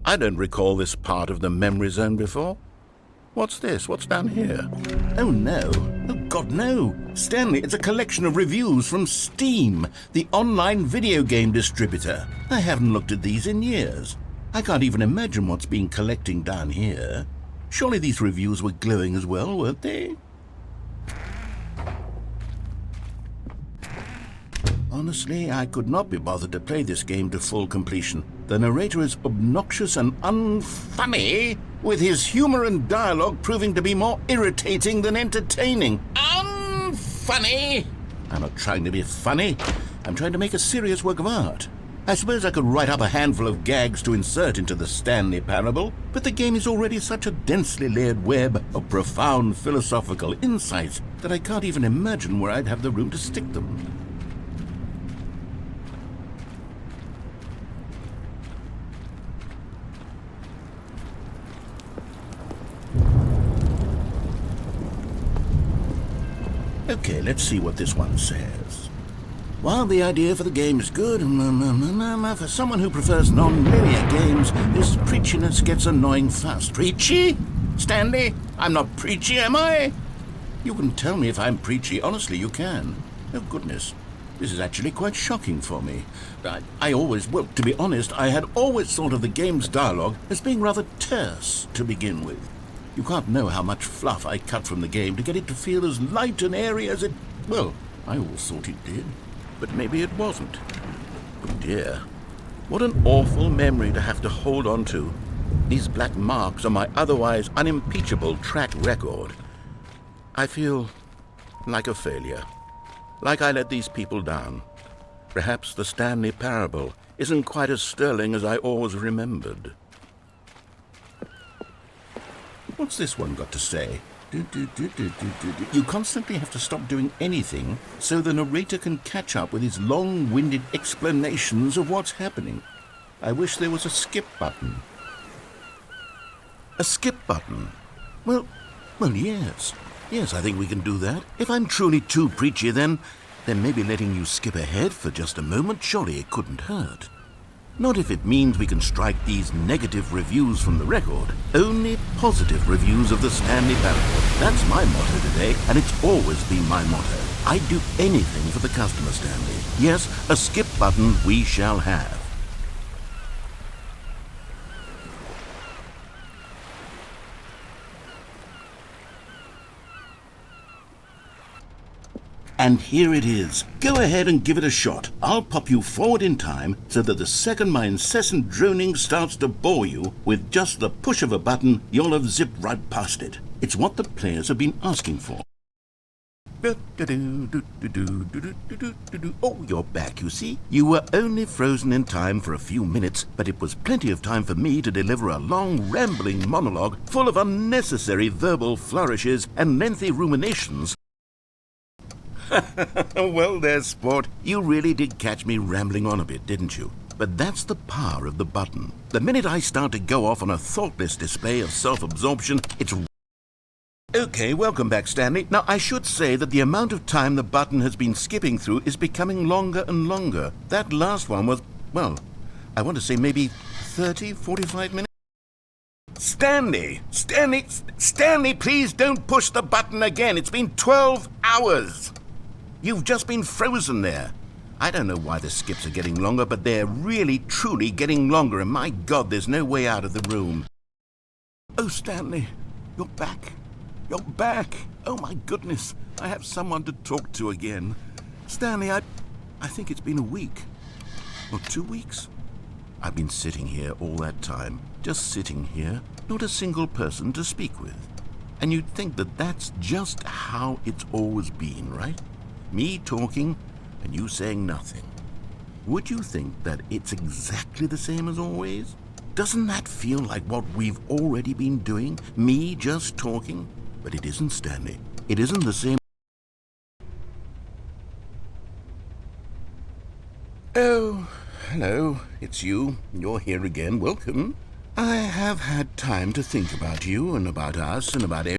I don't recall this part of the memory zone before. What's this? What's down here? Oh no. Oh God, no. Stanley, it's a collection of reviews from Steam, the online video game distributor. I haven't looked at these in years. I can't even imagine what's been collecting down here. Surely these reviews were glowing as well, weren't they? Honestly, I could not be bothered to play this game to full completion. The narrator is obnoxious and unfunny, with his humor and dialogue proving to be more irritating than entertaining. Unfunny! I'm not trying to be funny. I'm trying to make a serious work of art. I suppose I could write up a handful of gags to insert into the Stanley Parable, but the game is already such a densely layered web of profound philosophical insights that I can't even imagine where I'd have the room to stick them. Okay, let's see what this one says. While the idea for the game is good, for someone who prefers non-linear games, this preachiness gets annoying fast. Preachy? Stanley, I'm not preachy, am I? You can tell me if I'm preachy. Honestly, you can. Oh, goodness. This is actually quite shocking for me. To be honest, I had always thought of the game's dialogue as being rather terse to begin with. You can't know how much fluff I cut from the game to get it to feel as light and airy as it... Well, I always thought it did. But maybe it wasn't. Oh dear. What an awful memory to have to hold on to. These black marks on my otherwise unimpeachable track record. I feel like a failure. Like I let these people down. Perhaps the Stanley Parable isn't quite as sterling as I always remembered. What's this one got to say? You constantly have to stop doing anything so the narrator can catch up with his long-winded explanations of what's happening. I wish there was a skip button. A skip button? Well, yes. Yes, I think we can do that. If I'm truly too preachy, then maybe letting you skip ahead for just a moment, surely it couldn't hurt. Not if it means we can strike these negative reviews from the record. Only positive reviews of the Stanley Parable. That's my motto today, and it's always been my motto. I'd do anything for the customer, Stanley. Yes, a skip button we shall have. And here it is. Go ahead and give it a shot. I'll pop you forward in time so that the second my incessant droning starts to bore you, with just the push of a button, you'll have zipped right past it. It's what the players have been asking for. Oh, you're back, you see. You were only frozen in time for a few minutes, but it was plenty of time for me to deliver a long, rambling monologue full of unnecessary verbal flourishes and lengthy ruminations. Well there, sport. You really did catch me rambling on a bit, didn't you? But that's the power of the button. The minute I start to go off on a thoughtless display of self-absorption, it's... Okay, welcome back, Stanley. Now, I should say that the amount of time the button has been skipping through is becoming longer and longer. That last one was, well, I want to say maybe 30, 45 minutes. Stanley, please don't push the button again. It's been 12 hours. You've just been frozen there. I don't know why the skips are getting longer, but they're really, truly getting longer, and my God, there's no way out of the room. Oh, Stanley, you're back. You're back. Oh, my goodness. I have someone to talk to again. Stanley, I think it's been a week. Or 2 weeks. I've been sitting here all that time. Just sitting here. Not a single person to speak with. And you'd think that that's just how it's always been, right? Me talking and you saying nothing. Would you think that it's exactly the same as always? Doesn't that feel like what we've already been doing? Me just talking? But it isn't, Stanley. It isn't the same. Oh, hello. It's you. You're here again. Welcome. I have had time to think about you and about us and about everything.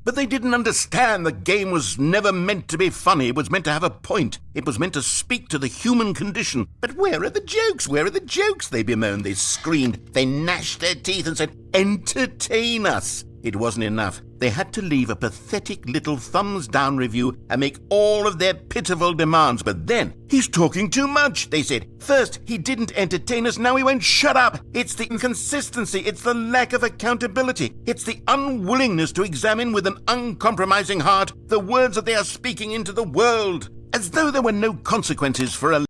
But they didn't understand the game was never meant to be funny. It was meant to have a point. It was meant to speak to the human condition. But where are the jokes? Where are the jokes? They bemoaned, they screamed, they gnashed their teeth and said, entertain us. It wasn't enough. They had to leave a pathetic little thumbs-down review and make all of their pitiful demands. But then, he's talking too much, they said. First, he didn't entertain us, now he won't shut up. It's the inconsistency, it's the lack of accountability. It's the unwillingness to examine with an uncompromising heart the words that they are speaking into the world. As though there were no consequences for a...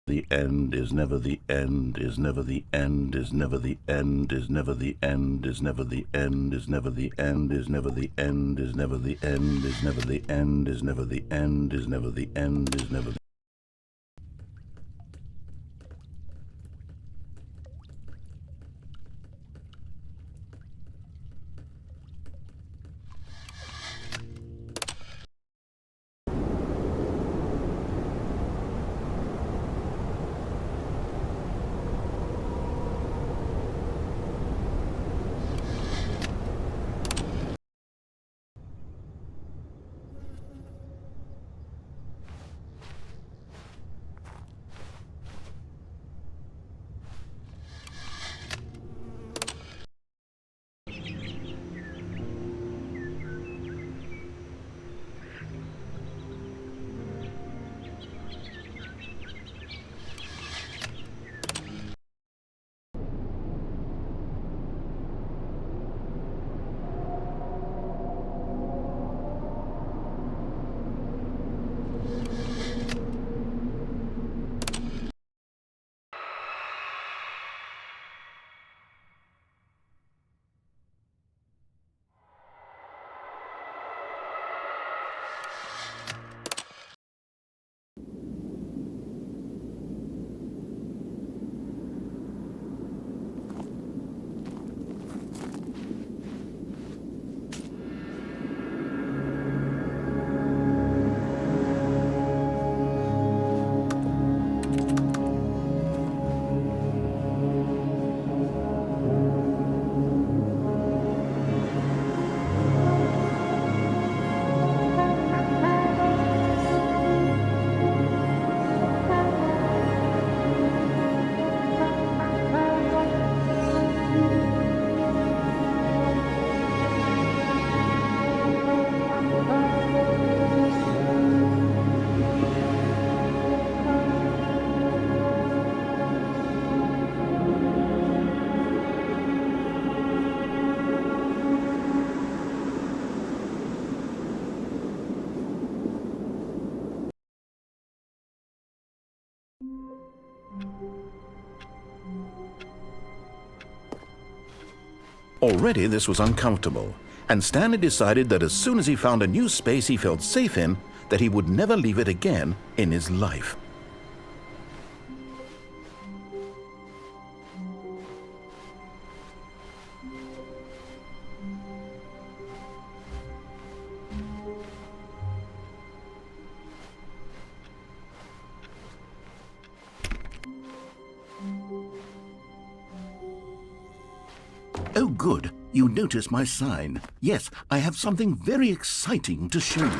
The end is never the end, is never the end, is never the end, is never the end, is never the end, is never the end, is never the end, is never the end, is never the end, is never the end, is never the end, is never the... Already this was uncomfortable, and Stanley decided that as soon as he found a new space he felt safe in, that he would never leave it again in his life. Oh, good. You noticed my sign. Yes, I have something very exciting to show you.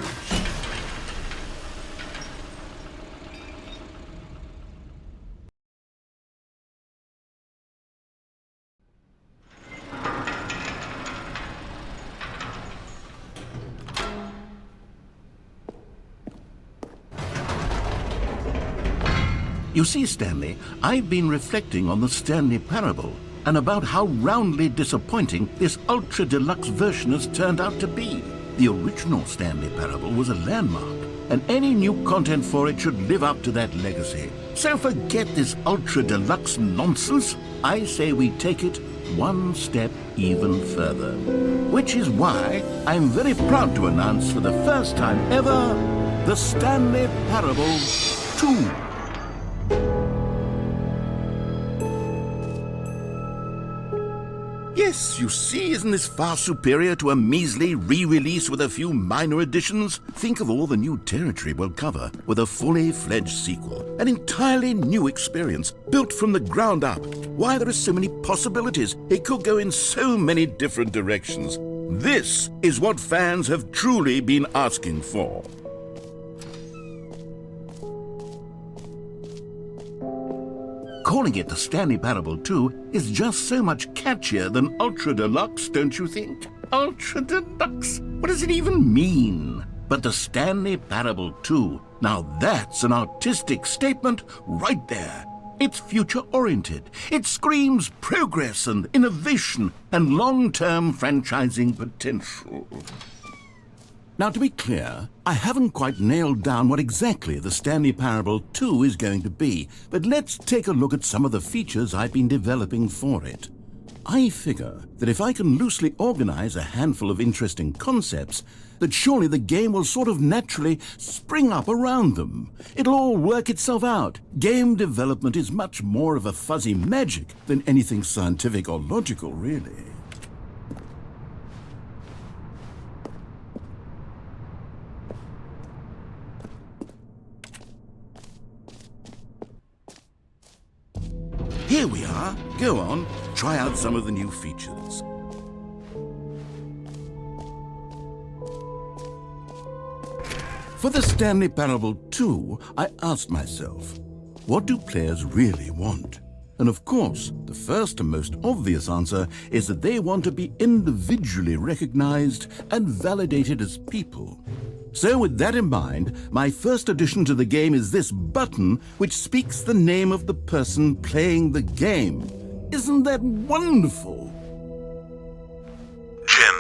You see, Stanley, I've been reflecting on the Stanley Parable and about how roundly disappointing this Ultra Deluxe version has turned out to be. The original Stanley Parable was a landmark, and any new content for it should live up to that legacy. So forget this Ultra Deluxe nonsense. I say we take it one step even further. Which is why I'm very proud to announce for the first time ever, the Stanley Parable 2. Yes, you see, isn't this far superior to a measly re-release with a few minor additions? Think of all the new territory we'll cover with a fully fledged sequel. An entirely new experience, built from the ground up. Why, there are so many possibilities. It could go in so many different directions. This is what fans have truly been asking for. Calling it the Stanley Parable 2 is just so much catchier than Ultra Deluxe, don't you think? Ultra Deluxe? What does it even mean? But the Stanley Parable 2, now that's an artistic statement right there. It's future-oriented. It screams progress and innovation and long-term franchising potential. Now, to be clear, I haven't quite nailed down what exactly the Stanley Parable 2 is going to be, but let's take a look at some of the features I've been developing for it. I figure that if I can loosely organize a handful of interesting concepts, that surely the game will sort of naturally spring up around them. It'll all work itself out. Game development is much more of a fuzzy magic than anything scientific or logical, really. Here we are. Go on, try out some of the new features. For the Stanley Parable 2, I asked myself, what do players really want? And of course, the first and most obvious answer is that they want to be individually recognized and validated as people. So with that in mind, my first addition to the game is this button which speaks the name of the person playing the game. Isn't that wonderful? Jim.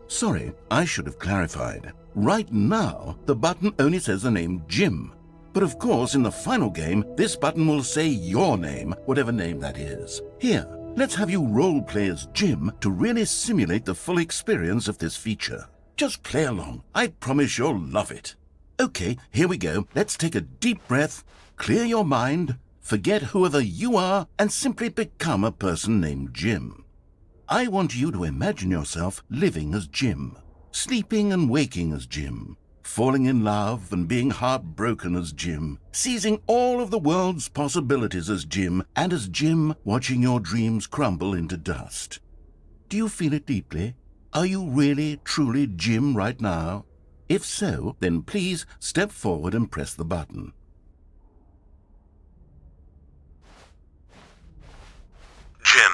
Sorry, I should have clarified. Right now, the button only says the name Jim. But of course, in the final game, this button will say your name, whatever name that is. Here, let's have you role-play as Jim to really simulate the full experience of this feature. Just play along. I promise you'll love it. Okay, here we go. Let's take a deep breath, clear your mind, forget whoever you are, and simply become a person named Jim. I want you to imagine yourself living as Jim, sleeping and waking as Jim, falling in love and being heartbroken as Jim, seizing all of the world's possibilities as Jim, and as Jim watching your dreams crumble into dust. Do you feel it deeply? Are you really, truly Jim right now? If so, then please step forward and press the button. Jim.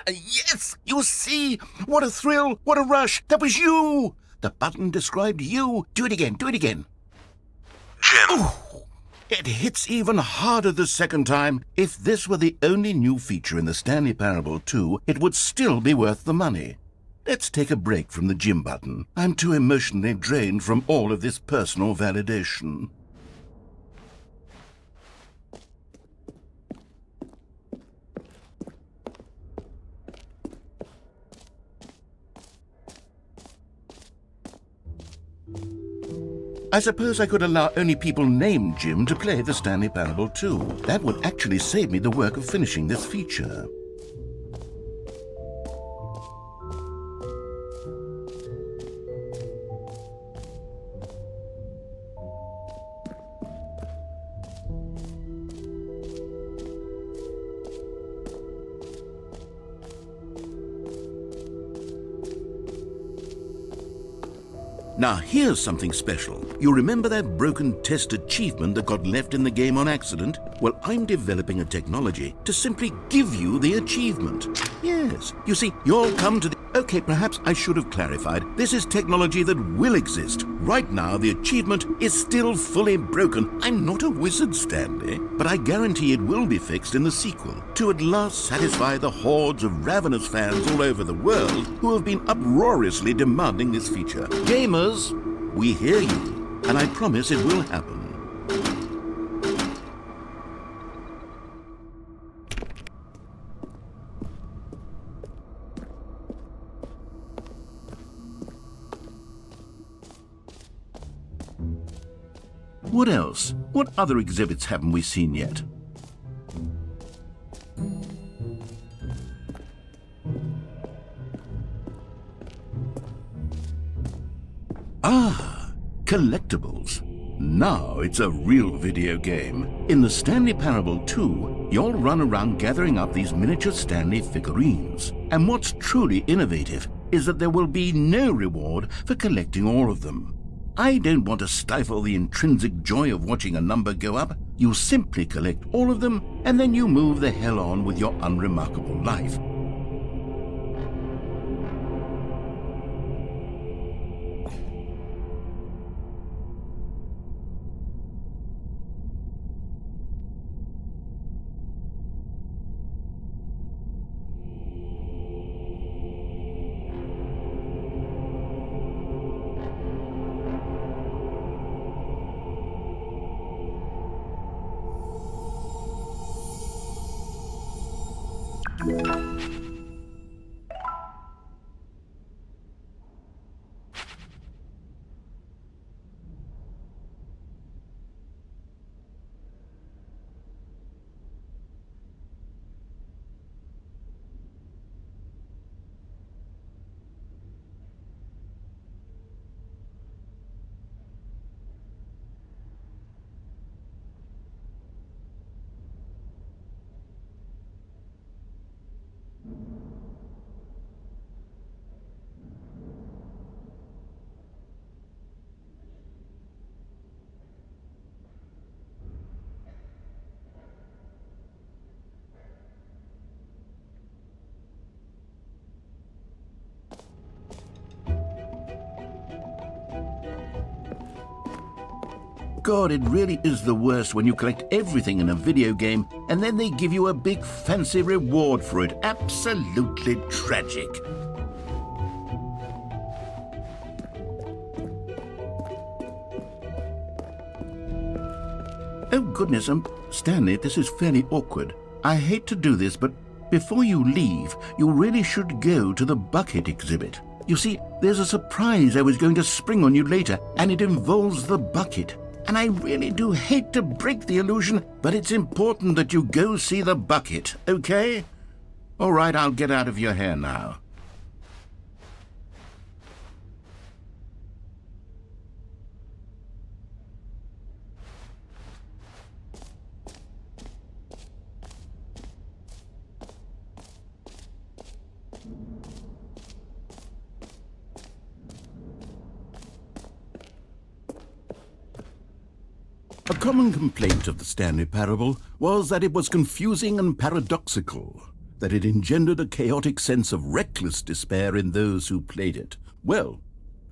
Yes! You see? What a thrill! What a rush! That was you! The button described you. Do it again, do it again. Jim. Oh, it hits even harder the second time. If this were the only new feature in the Stanley Parable 2, it would still be worth the money. Let's take a break from the Jim button. I'm too emotionally drained from all of this personal validation. I suppose I could allow only people named Jim to play the Stanley Parable too. That would actually save me the work of finishing this feature. Now here's something special. You remember that broken test achievement that got left in the game on accident? Well, I'm developing a technology to simply give you the achievement. Yes, you see, you'll come to the... Okay, perhaps I should have clarified. This is technology that will exist. Right now, the achievement is still fully broken. I'm not a wizard, Stanley, but I guarantee it will be fixed in the sequel to at last satisfy the hordes of ravenous fans all over the world who have been uproariously demanding this feature. Gamers, we hear you, and I promise it will happen. What else? What other exhibits haven't we seen yet? Ah, collectibles. Now it's a real video game. In the Stanley Parable 2, you'll run around gathering up these miniature Stanley figurines. And what's truly innovative is that there will be no reward for collecting all of them. I don't want to stifle the intrinsic joy of watching a number go up. You simply collect all of them, and then you move the hell on with your unremarkable life. God, it really is the worst when you collect everything in a video game and then they give you a big fancy reward for it. Absolutely tragic. Oh goodness, Stanley, this is fairly awkward. I hate to do this, but before you leave, you really should go to the bucket exhibit. You see, there's a surprise I was going to spring on you later, and it involves the bucket. And I really do hate to break the illusion, but it's important that you go see the bucket, okay? All right, I'll get out of your hair now. A common complaint of the Stanley Parable was that it was confusing and paradoxical, that it engendered a chaotic sense of reckless despair in those who played it. Well,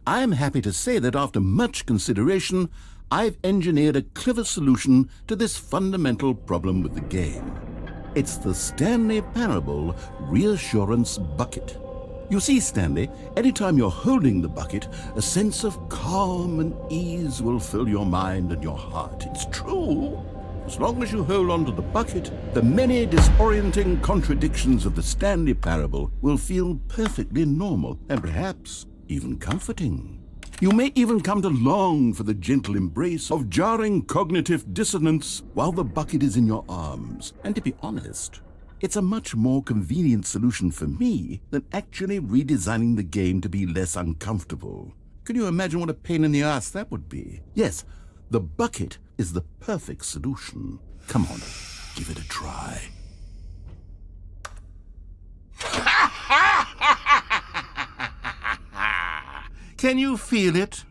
I am happy to say that after much consideration, I've engineered a clever solution to this fundamental problem with the game. It's the Stanley Parable Reassurance Bucket. You see, Stanley, anytime you're holding the bucket, a sense of calm and ease will fill your mind and your heart. It's true. As long as you hold on to the bucket, the many disorienting contradictions of the Stanley Parable will feel perfectly normal and perhaps even comforting. You may even come to long for the gentle embrace of jarring cognitive dissonance while the bucket is in your arms. And to be honest, it's a much more convenient solution for me than actually redesigning the game to be less uncomfortable. Can you imagine what a pain in the ass that would be? Yes, the bucket is the perfect solution. Come on, give it a try. Can you feel it?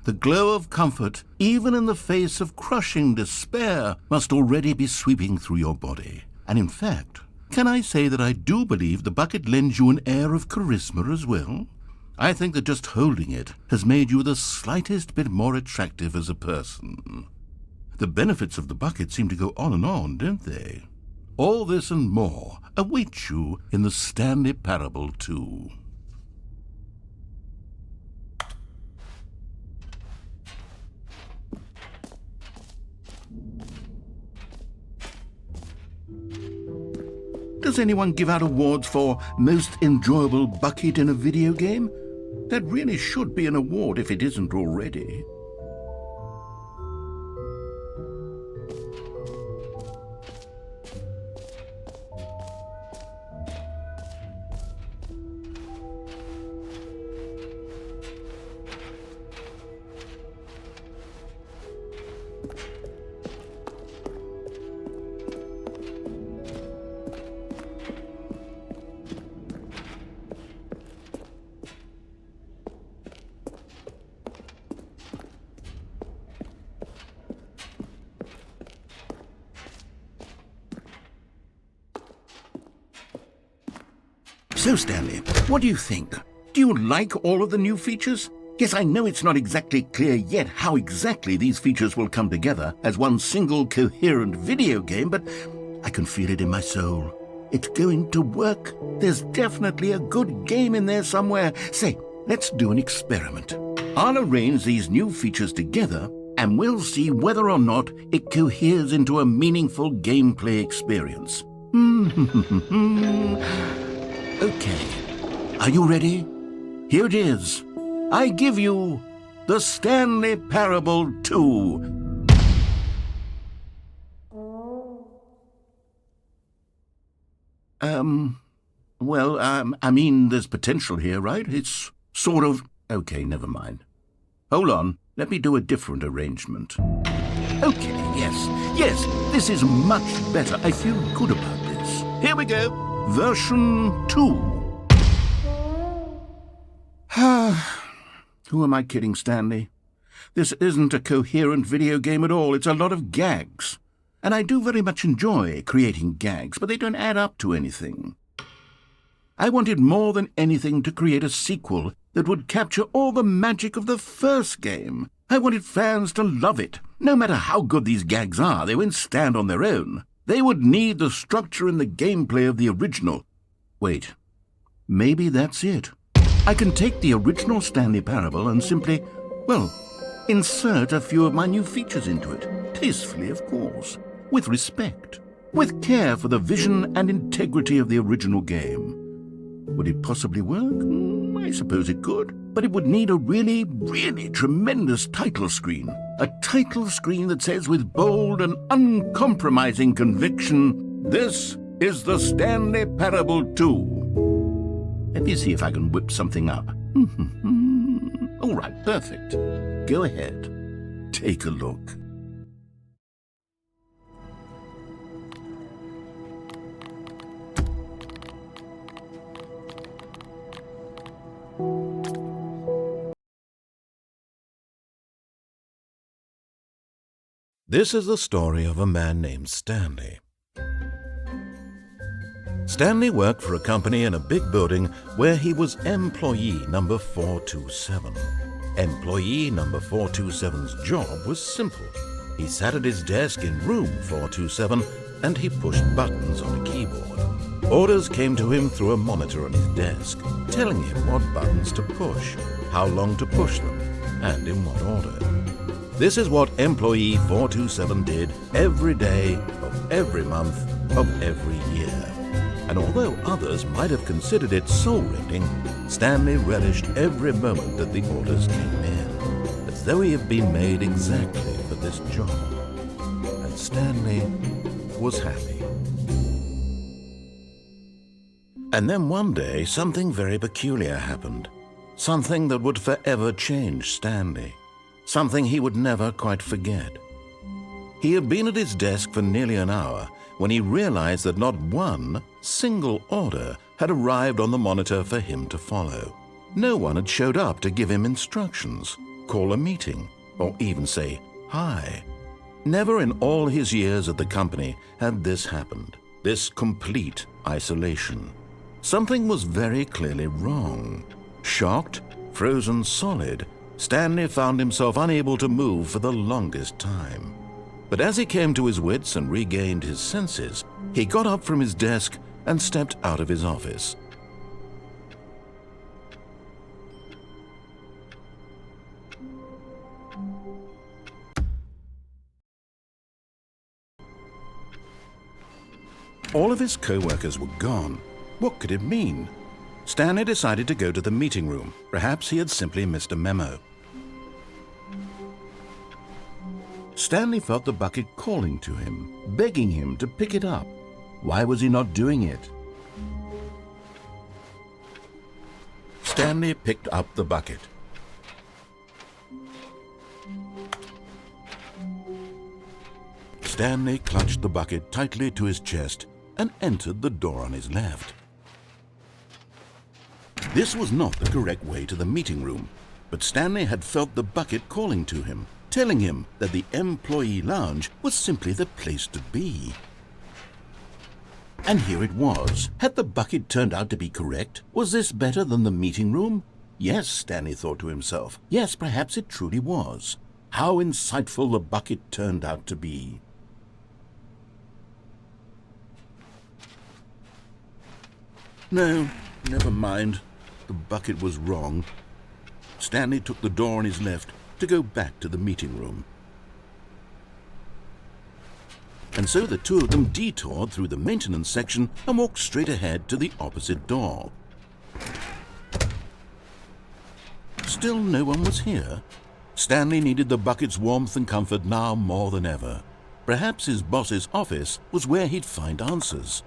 The glow of comfort, even in the face of crushing despair, must already be sweeping through your body. And in fact, can I say that I do believe the bucket lends you an air of charisma as well? I think that just holding it has made you the slightest bit more attractive as a person. The benefits of the bucket seem to go on, don't they? All this and more await you in the Stanley Parable 2. Does anyone give out awards for most enjoyable bucket in a video game? That really should be an award if it isn't already. So, Stanley, what do you think? Do you like all of the new features? Yes, I know it's not exactly clear yet how exactly these features will come together as one single coherent video game, but I can feel it in my soul. It's going to work. There's definitely a good game in there somewhere. Say, let's do an experiment. I'll arrange these new features together, and we'll see whether or not it coheres into a meaningful gameplay experience. Okay, are you ready? Here it is. I give you the Stanley Parable 2. I mean, there's potential here, right? It's sort of... Okay, never mind. Hold on, let me do a different arrangement. Okay, yes, this is much better. I feel good about this. Here we go. Version 2. Who am I kidding, Stanley? This isn't a coherent video game at all. It's a lot of gags. And I do very much enjoy creating gags, but they don't add up to anything. I wanted more than anything to create a sequel that would capture all the magic of the first game. I wanted fans to love it. No matter how good these gags are, they won't stand on their own. They would need the structure and the gameplay of the original. Wait, maybe that's it. I can take the original Stanley Parable and simply, insert a few of my new features into it. Tastefully, of course. With respect. With care for the vision and integrity of the original game. Would it possibly work? I suppose it could. But it would need a really, really tremendous title screen. A title screen that says with bold and uncompromising conviction, "This is the Stanley Parable 2. Let me see if I can whip something up. All right, perfect. Go ahead. Take a look. This is the story of a man named Stanley. Stanley worked for a company in a big building where he was employee number 427. Employee number 427's job was simple. He sat at his desk in room 427 and he pushed buttons on a keyboard. Orders came to him through a monitor on his desk, telling him what buttons to push, how long to push them, and in what order. This is what employee 427 did every day of every month of every year. And although others might have considered it soul-rending, Stanley relished every moment that the orders came in. though he had been made exactly for this job. And Stanley was happy. And then one day, something very peculiar happened. Something that would forever change Stanley. Something he would never quite forget. He had been at his desk for nearly an hour when he realized that not one single order had arrived on the monitor for him to follow. No one had showed up to give him instructions, call a meeting, or even say hi. Never in all his years at the company had this happened, this complete isolation. Something was very clearly wrong. Shocked, frozen solid, Stanley found himself unable to move for the longest time. But as he came to his wits and regained his senses, he got up from his desk and stepped out of his office. All of his co-workers were gone. What could it mean? Stanley decided to go to the meeting room. Perhaps he had simply missed a memo. Stanley felt the bucket calling to him, begging him to pick it up. Why was he not doing it? Stanley picked up the bucket. Stanley clutched the bucket tightly to his chest and entered the door on his left. This was not the correct way to the meeting room, but Stanley had felt the bucket calling to him, telling him that the employee lounge was simply the place to be. And here it was. Had the bucket turned out to be correct? Was this better than the meeting room? Yes, Stanley thought to himself. Yes, perhaps it truly was. How insightful the bucket turned out to be. No, never mind. The bucket was wrong. Stanley took the door on his left to go back to the meeting room. And so the two of them detoured through the maintenance section and walked straight ahead to the opposite door. Still no one was here. Stanley needed the bucket's warmth and comfort now more than ever. Perhaps his boss's office was where he'd find answers.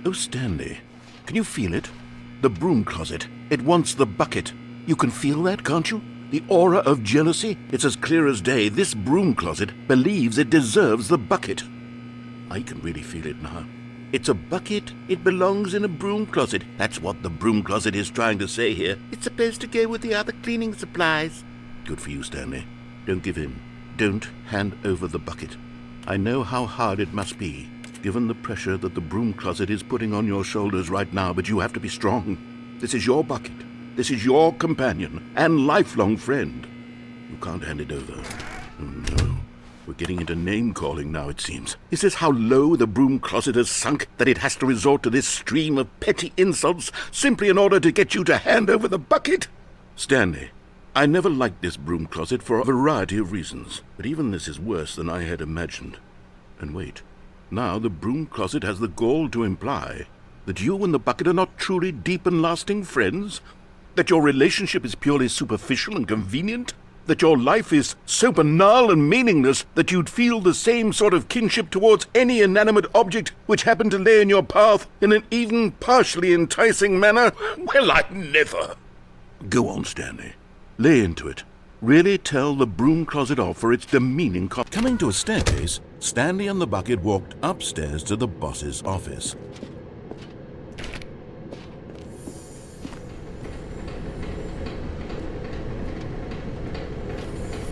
Oh, Stanley, can you feel it? The broom closet. It wants the bucket. You can feel that, can't you? The aura of jealousy. It's as clear as day. This broom closet believes it deserves the bucket. I can really feel it now. It's a bucket. It belongs in a broom closet. That's what the broom closet is trying to say here. It's supposed to go with the other cleaning supplies. Good for you, Stanley. Don't give in. Don't hand over the bucket. I know how hard it must be, given the pressure that the broom closet is putting on your shoulders right now, but you have to be strong. This is your bucket. This is your companion and lifelong friend. You can't hand it over. Oh, no. We're getting into name-calling now, it seems. Is this how low the broom closet has sunk, that it has to resort to this stream of petty insults simply in order to get you to hand over the bucket? Stanley, I never liked this broom closet for a variety of reasons, but even this is worse than I had imagined. And wait. Now the broom closet has the gall to imply that you and the bucket are not truly deep and lasting friends, that your relationship is purely superficial and convenient, that your life is so banal and meaningless that you'd feel the same sort of kinship towards any inanimate object which happened to lay in your path in an even partially enticing manner. Well, I never. Go on, Stanley. Lay into it. Really tell the broom closet off for its demeaning Coming to a staircase, Stanley and the bucket walked upstairs to the boss's office.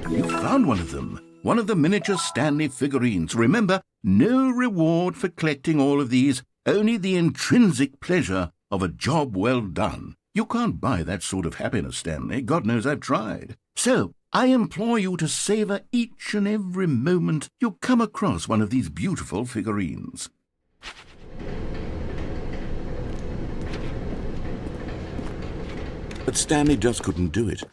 You found one of them. One of the miniature Stanley figurines. Remember, no reward for collecting all of these, only the intrinsic pleasure of a job well done. You can't buy that sort of happiness, Stanley. God knows I've tried. So, I implore you to savor each and every moment you come across one of these beautiful figurines. But Stanley just couldn't do it.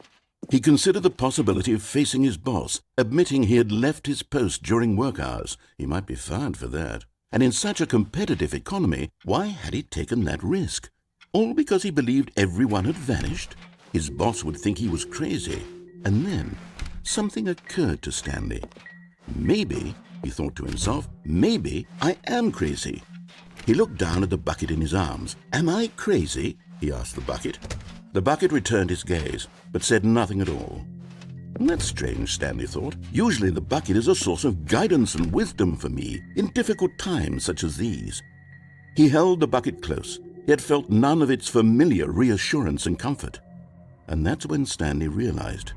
He considered the possibility of facing his boss, admitting he had left his post during work hours. He might be fired for that. And in such a competitive economy, why had he taken that risk? All because he believed everyone had vanished? His boss would think he was crazy. And then something occurred to Stanley. Maybe, he thought to himself, maybe I am crazy. He looked down at the bucket in his arms. Am I crazy? He asked the bucket. The bucket returned his gaze, but said nothing at all. That's strange, Stanley thought. Usually the bucket is a source of guidance and wisdom for me in difficult times such as these. He held the bucket close, yet felt none of its familiar reassurance and comfort. And that's when Stanley realized,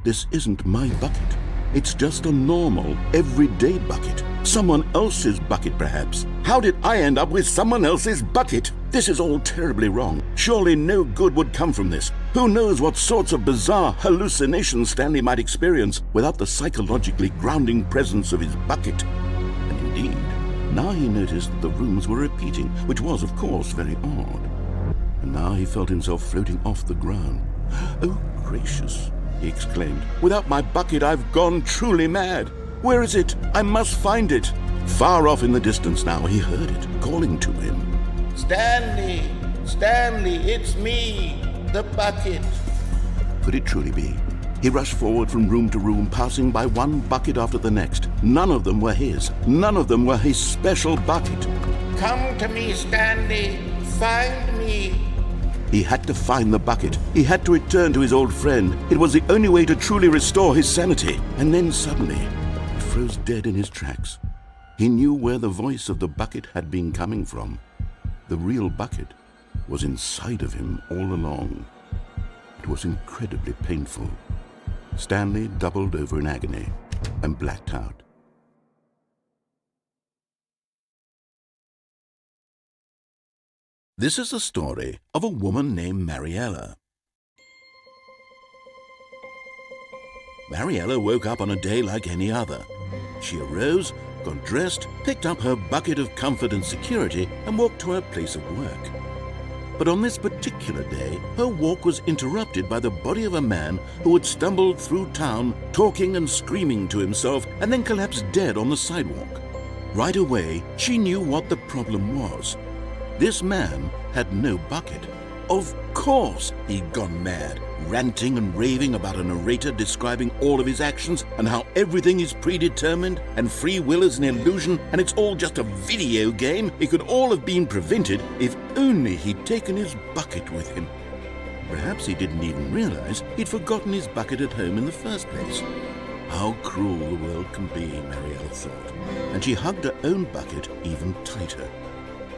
this isn't my bucket. It's just a normal, everyday bucket. Someone else's bucket, perhaps. How did I end up with someone else's bucket? This is all terribly wrong. Surely no good would come from this. Who knows what sorts of bizarre hallucinations Stanley might experience without the psychologically grounding presence of his bucket. And indeed, now he noticed that the rooms were repeating, which was, of course, very odd. And now he felt himself floating off the ground. Oh, gracious, he exclaimed. Without my bucket, I've gone truly mad. Where is it? I must find it. Far off in the distance now, he heard it, calling to him. Stanley! Stanley, it's me, the bucket. Could it truly be? He rushed forward from room to room, passing by one bucket after the next. None of them were his. None of them were his special bucket. Come to me, Stanley. Find me. He had to find the bucket. He had to return to his old friend. It was the only way to truly restore his sanity. And then suddenly, he froze dead in his tracks. He knew where the voice of the bucket had been coming from. The real bucket was inside of him all along. It was incredibly painful. Stanley doubled over in agony and blacked out. This is the story of a woman named Mariella. Mariella woke up on a day like any other. She arose, got dressed, picked up her bucket of comfort and security, and walked to her place of work. But on this particular day, her walk was interrupted by the body of a man who had stumbled through town, talking and screaming to himself, and then collapsed dead on the sidewalk. Right away, she knew what the problem was. This man had no bucket. Of course he'd gone mad, ranting and raving about a narrator describing all of his actions and how everything is predetermined and free will is an illusion and it's all just a video game. It could all have been prevented if only he'd taken his bucket with him. Perhaps he didn't even realize he'd forgotten his bucket at home in the first place. How cruel the world can be, Mariella thought, and she hugged her own bucket even tighter.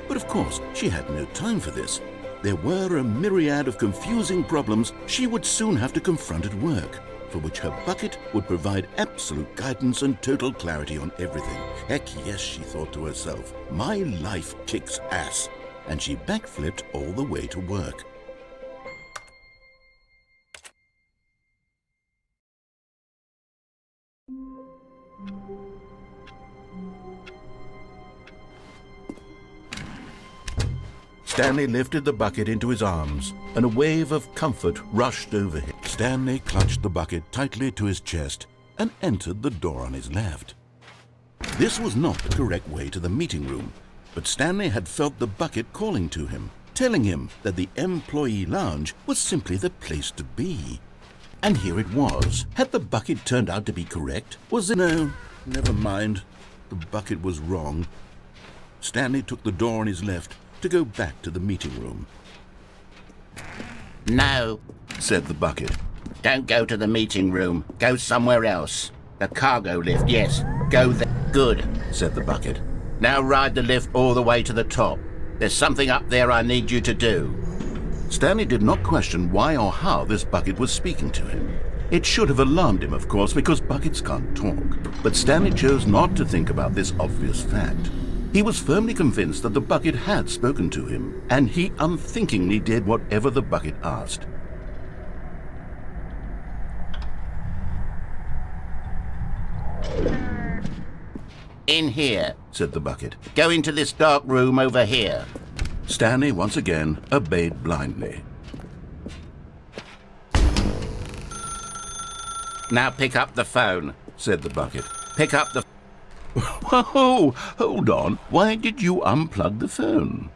But of course, she had no time for this. There were a myriad of confusing problems she would soon have to confront at work, for which her bucket would provide absolute guidance and total clarity on everything. Heck yes, she thought to herself, my life kicks ass. And she backflipped all the way to work. Stanley lifted the bucket into his arms, and a wave of comfort rushed over him. Stanley clutched the bucket tightly to his chest and entered the door on his left. This was not the correct way to the meeting room, but Stanley had felt the bucket calling to him, telling him that the employee lounge was simply the place to be. And here it was. Had the bucket turned out to be correct? Was it? No, never mind. The bucket was wrong. Stanley took the door on his left to go back to the meeting room. No, Said the bucket. don't go to the meeting room. Go somewhere else. The cargo lift, yes. Go there. Good, Said the bucket. now ride the lift all the way to the top. There's something up there I need you to do. Stanley did not question why or how this bucket was speaking to him. It should have alarmed him, of course, because buckets can't talk. But Stanley chose not to think about this obvious fact. He was firmly convinced that the bucket had spoken to him, and he unthinkingly did whatever the bucket asked. In here. Said the bucket. Go into this dark room over here. Stanley once again obeyed blindly. Now pick up the phone, said the bucket. Pick up the... Whoa, hold on. Why did you unplug the phone?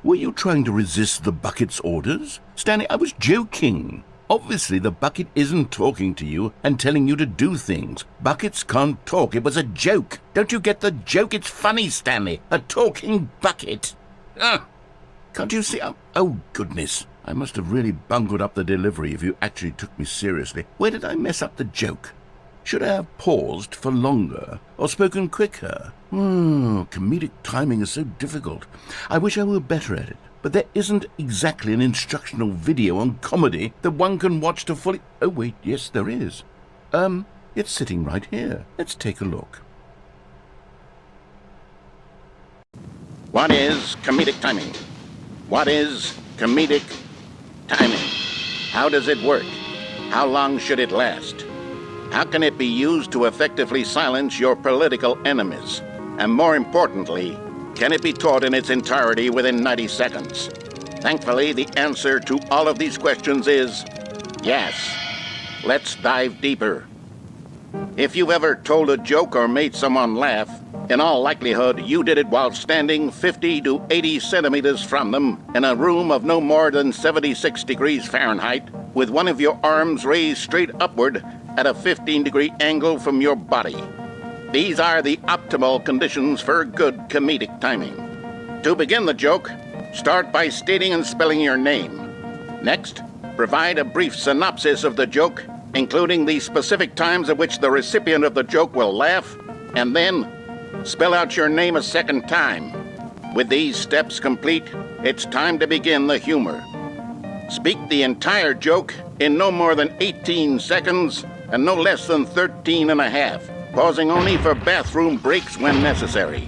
Were you trying to resist the bucket's orders? Stanley, I was joking. Obviously, the bucket isn't talking to you and telling you to do things. Buckets can't talk. It was a joke. Don't you get the joke? It's funny, Stanley. A talking bucket. Can't you see? Oh, goodness. I must have really bungled up the delivery if you actually took me seriously. Where did I mess up the joke? Should I have paused for longer or spoken quicker? Comedic timing is so difficult. I wish I were better at it. But there isn't exactly an instructional video on comedy that one can watch to fully... Oh, wait, yes, there is. It's sitting right here. Let's take a look. What is comedic timing? What is comedic timing? How does it work? How long should it last? How can it be used to effectively silence your political enemies? And more importantly, can it be taught in its entirety within 90 seconds? Thankfully, the answer to all of these questions is yes. Let's dive deeper. If you've ever told a joke or made someone laugh, in all likelihood, you did it while standing 50 to 80 centimeters from them in a room of no more than 76 degrees Fahrenheit, with one of your arms raised straight upward at a 15-degree angle from your body. These are the optimal conditions for good comedic timing. To begin the joke, start by stating and spelling your name. Next, provide a brief synopsis of the joke, including the specific times at which the recipient of the joke will laugh, and then spell out your name a second time. With these steps complete, it's time to begin the humor. Speak the entire joke in no more than 18 seconds and no less than 13 and a half, pausing only for bathroom breaks when necessary.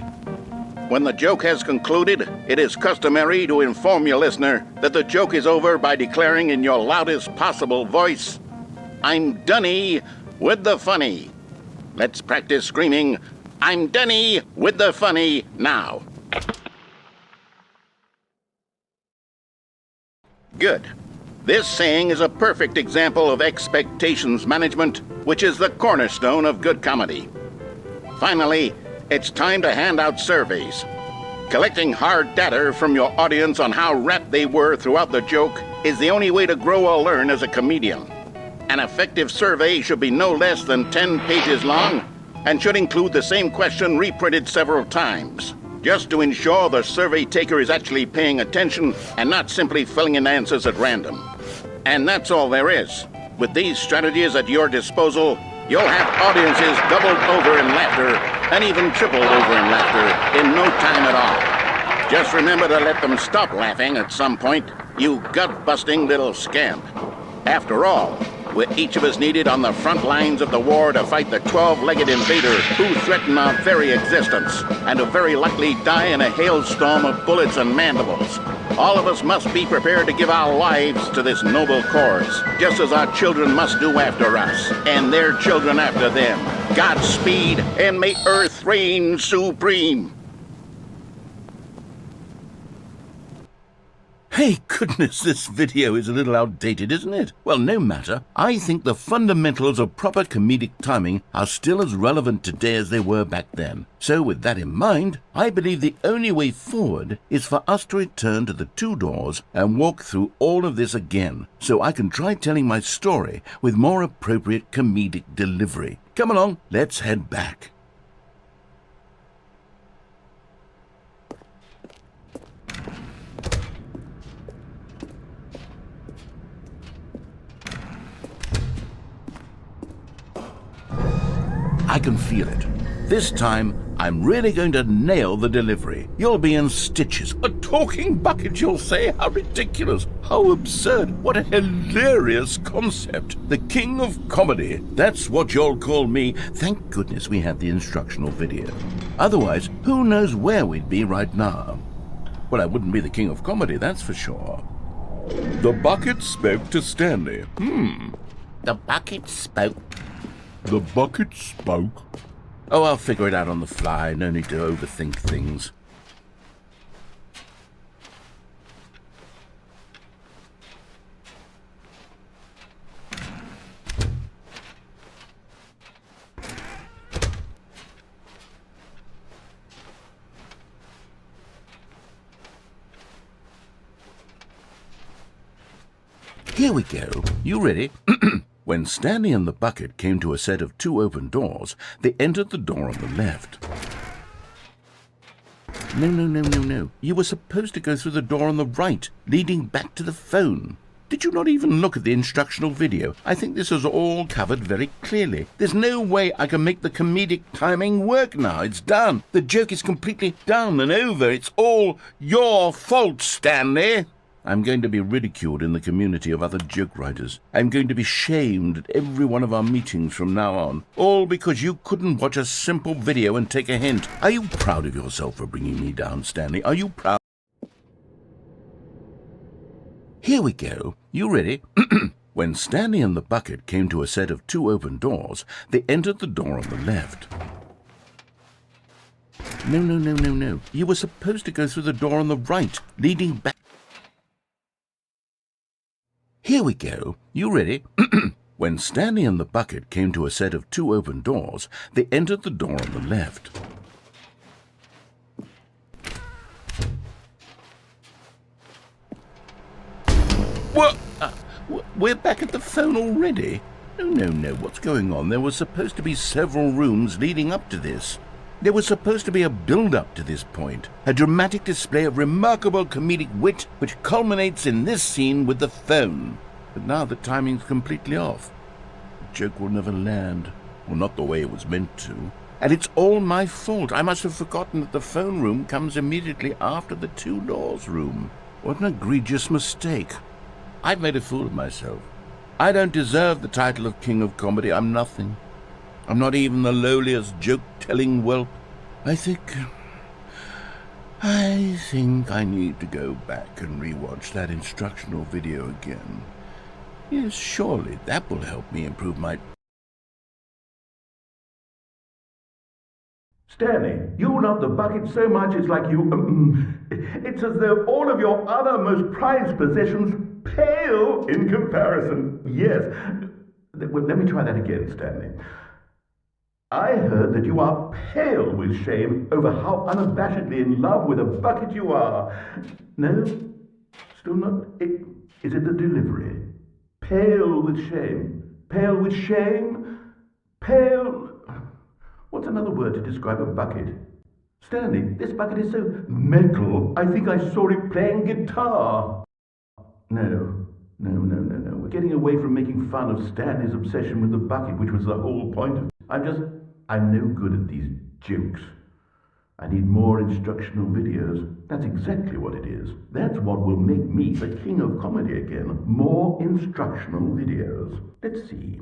When the joke has concluded, it is customary to inform your listener that the joke is over by declaring in your loudest possible voice, "I'm Dunny with the funny." Let's practice screaming, "I'm Dunny with the funny" now. Good. This saying is a perfect example of expectations management, which is the cornerstone of good comedy. Finally, it's time to hand out surveys. Collecting hard data from your audience on how rapt they were throughout the joke is the only way to grow or learn as a comedian. An effective survey should be no less than 10 pages long and should include the same question reprinted several times, just to ensure the survey taker is actually paying attention and not simply filling in answers at random. And that's all there is. With these strategies at your disposal, you'll have audiences doubled over in laughter and even tripled over in laughter in no time at all. Just remember to let them stop laughing at some point, you gut-busting little scamp. After all, we're each of us needed on the front lines of the war to fight the 12-legged invader who threaten our very existence and who very likely die in a hailstorm of bullets and mandibles. All of us must be prepared to give our lives to this noble cause, just as our children must do after us, and their children after them. Godspeed, and may Earth reign supreme. Hey, goodness, this video is a little outdated, isn't it? Well, no matter. I think the fundamentals of proper comedic timing are still as relevant today as they were back then. So with that in mind, I believe the only way forward is for us to return to the two doors and walk through all of this again, so I can try telling my story with more appropriate comedic delivery. Come along, let's head back. I can feel it. This time, I'm really going to nail the delivery. You'll be in stitches. A talking bucket, you'll say? How ridiculous. How absurd. What a hilarious concept. The king of comedy. That's what you'll call me. Thank goodness we had the instructional video. Otherwise, who knows where we'd be right now. Well, I wouldn't be the king of comedy, that's for sure. The bucket spoke to Stanley. The bucket spoke. The bucket spoke. Oh, I'll figure it out on the fly. No need to overthink things. Here we go. You ready? When Stanley and the bucket came to a set of 2 open doors, they entered the door on the left. No. You were supposed to go through the door on the right, leading back to the phone. Did you not even look at the instructional video? I think this is all covered very clearly. There's no way I can make the comedic timing work now. It's done. The joke is completely done and over. It's all your fault, Stanley. I'm going to be ridiculed in the community of other joke writers. I'm going to be shamed at every one of our meetings from now on. All because you couldn't watch a simple video and take a hint. Are you proud of yourself for bringing me down, Stanley? Are you proud? Here we go. You ready? When Stanley and the bucket came to a set of 2 open doors, they entered the door on the left. No. You were supposed to go through the door on the right, leading back. Here we go. You ready? When Stanley and the bucket came to a set of 2 open doors, they entered the door on the left. What? We're back at the phone already? No. What's going on? There were supposed to be several rooms leading up to this. There was supposed to be a build-up to this point, a dramatic display of remarkable comedic wit which culminates in this scene with the phone. But now the timing's completely off. The joke will never land, or not the way it was meant to. And it's all my fault. I must have forgotten that the phone room comes immediately after the 2 doors room. What an egregious mistake. I've made a fool of myself. I don't deserve the title of King of Comedy. I'm nothing. I'm not even the lowliest joke-telling whelp. I think I need to go back and rewatch that instructional video again. Yes, surely that will help me improve my... Stanley, you love the bucket so much it's like you... it's as though all of your other most prized possessions pale in comparison. Yes. Well, let me try that again, Stanley. I heard that you are pale with shame over how unabashedly in love with a bucket you are. No? Still not? Is it the delivery? Pale with shame. Pale with shame? Pale... What's another word to describe a bucket? Stanley, this bucket is so metal, I think I saw it playing guitar. No. We're getting away from making fun of Stanley's obsession with the bucket, which was the whole point of it. I'm no good at these jokes. I need more instructional videos. That's exactly what it is. That's what will make me the king of comedy again. More instructional videos. Let's see.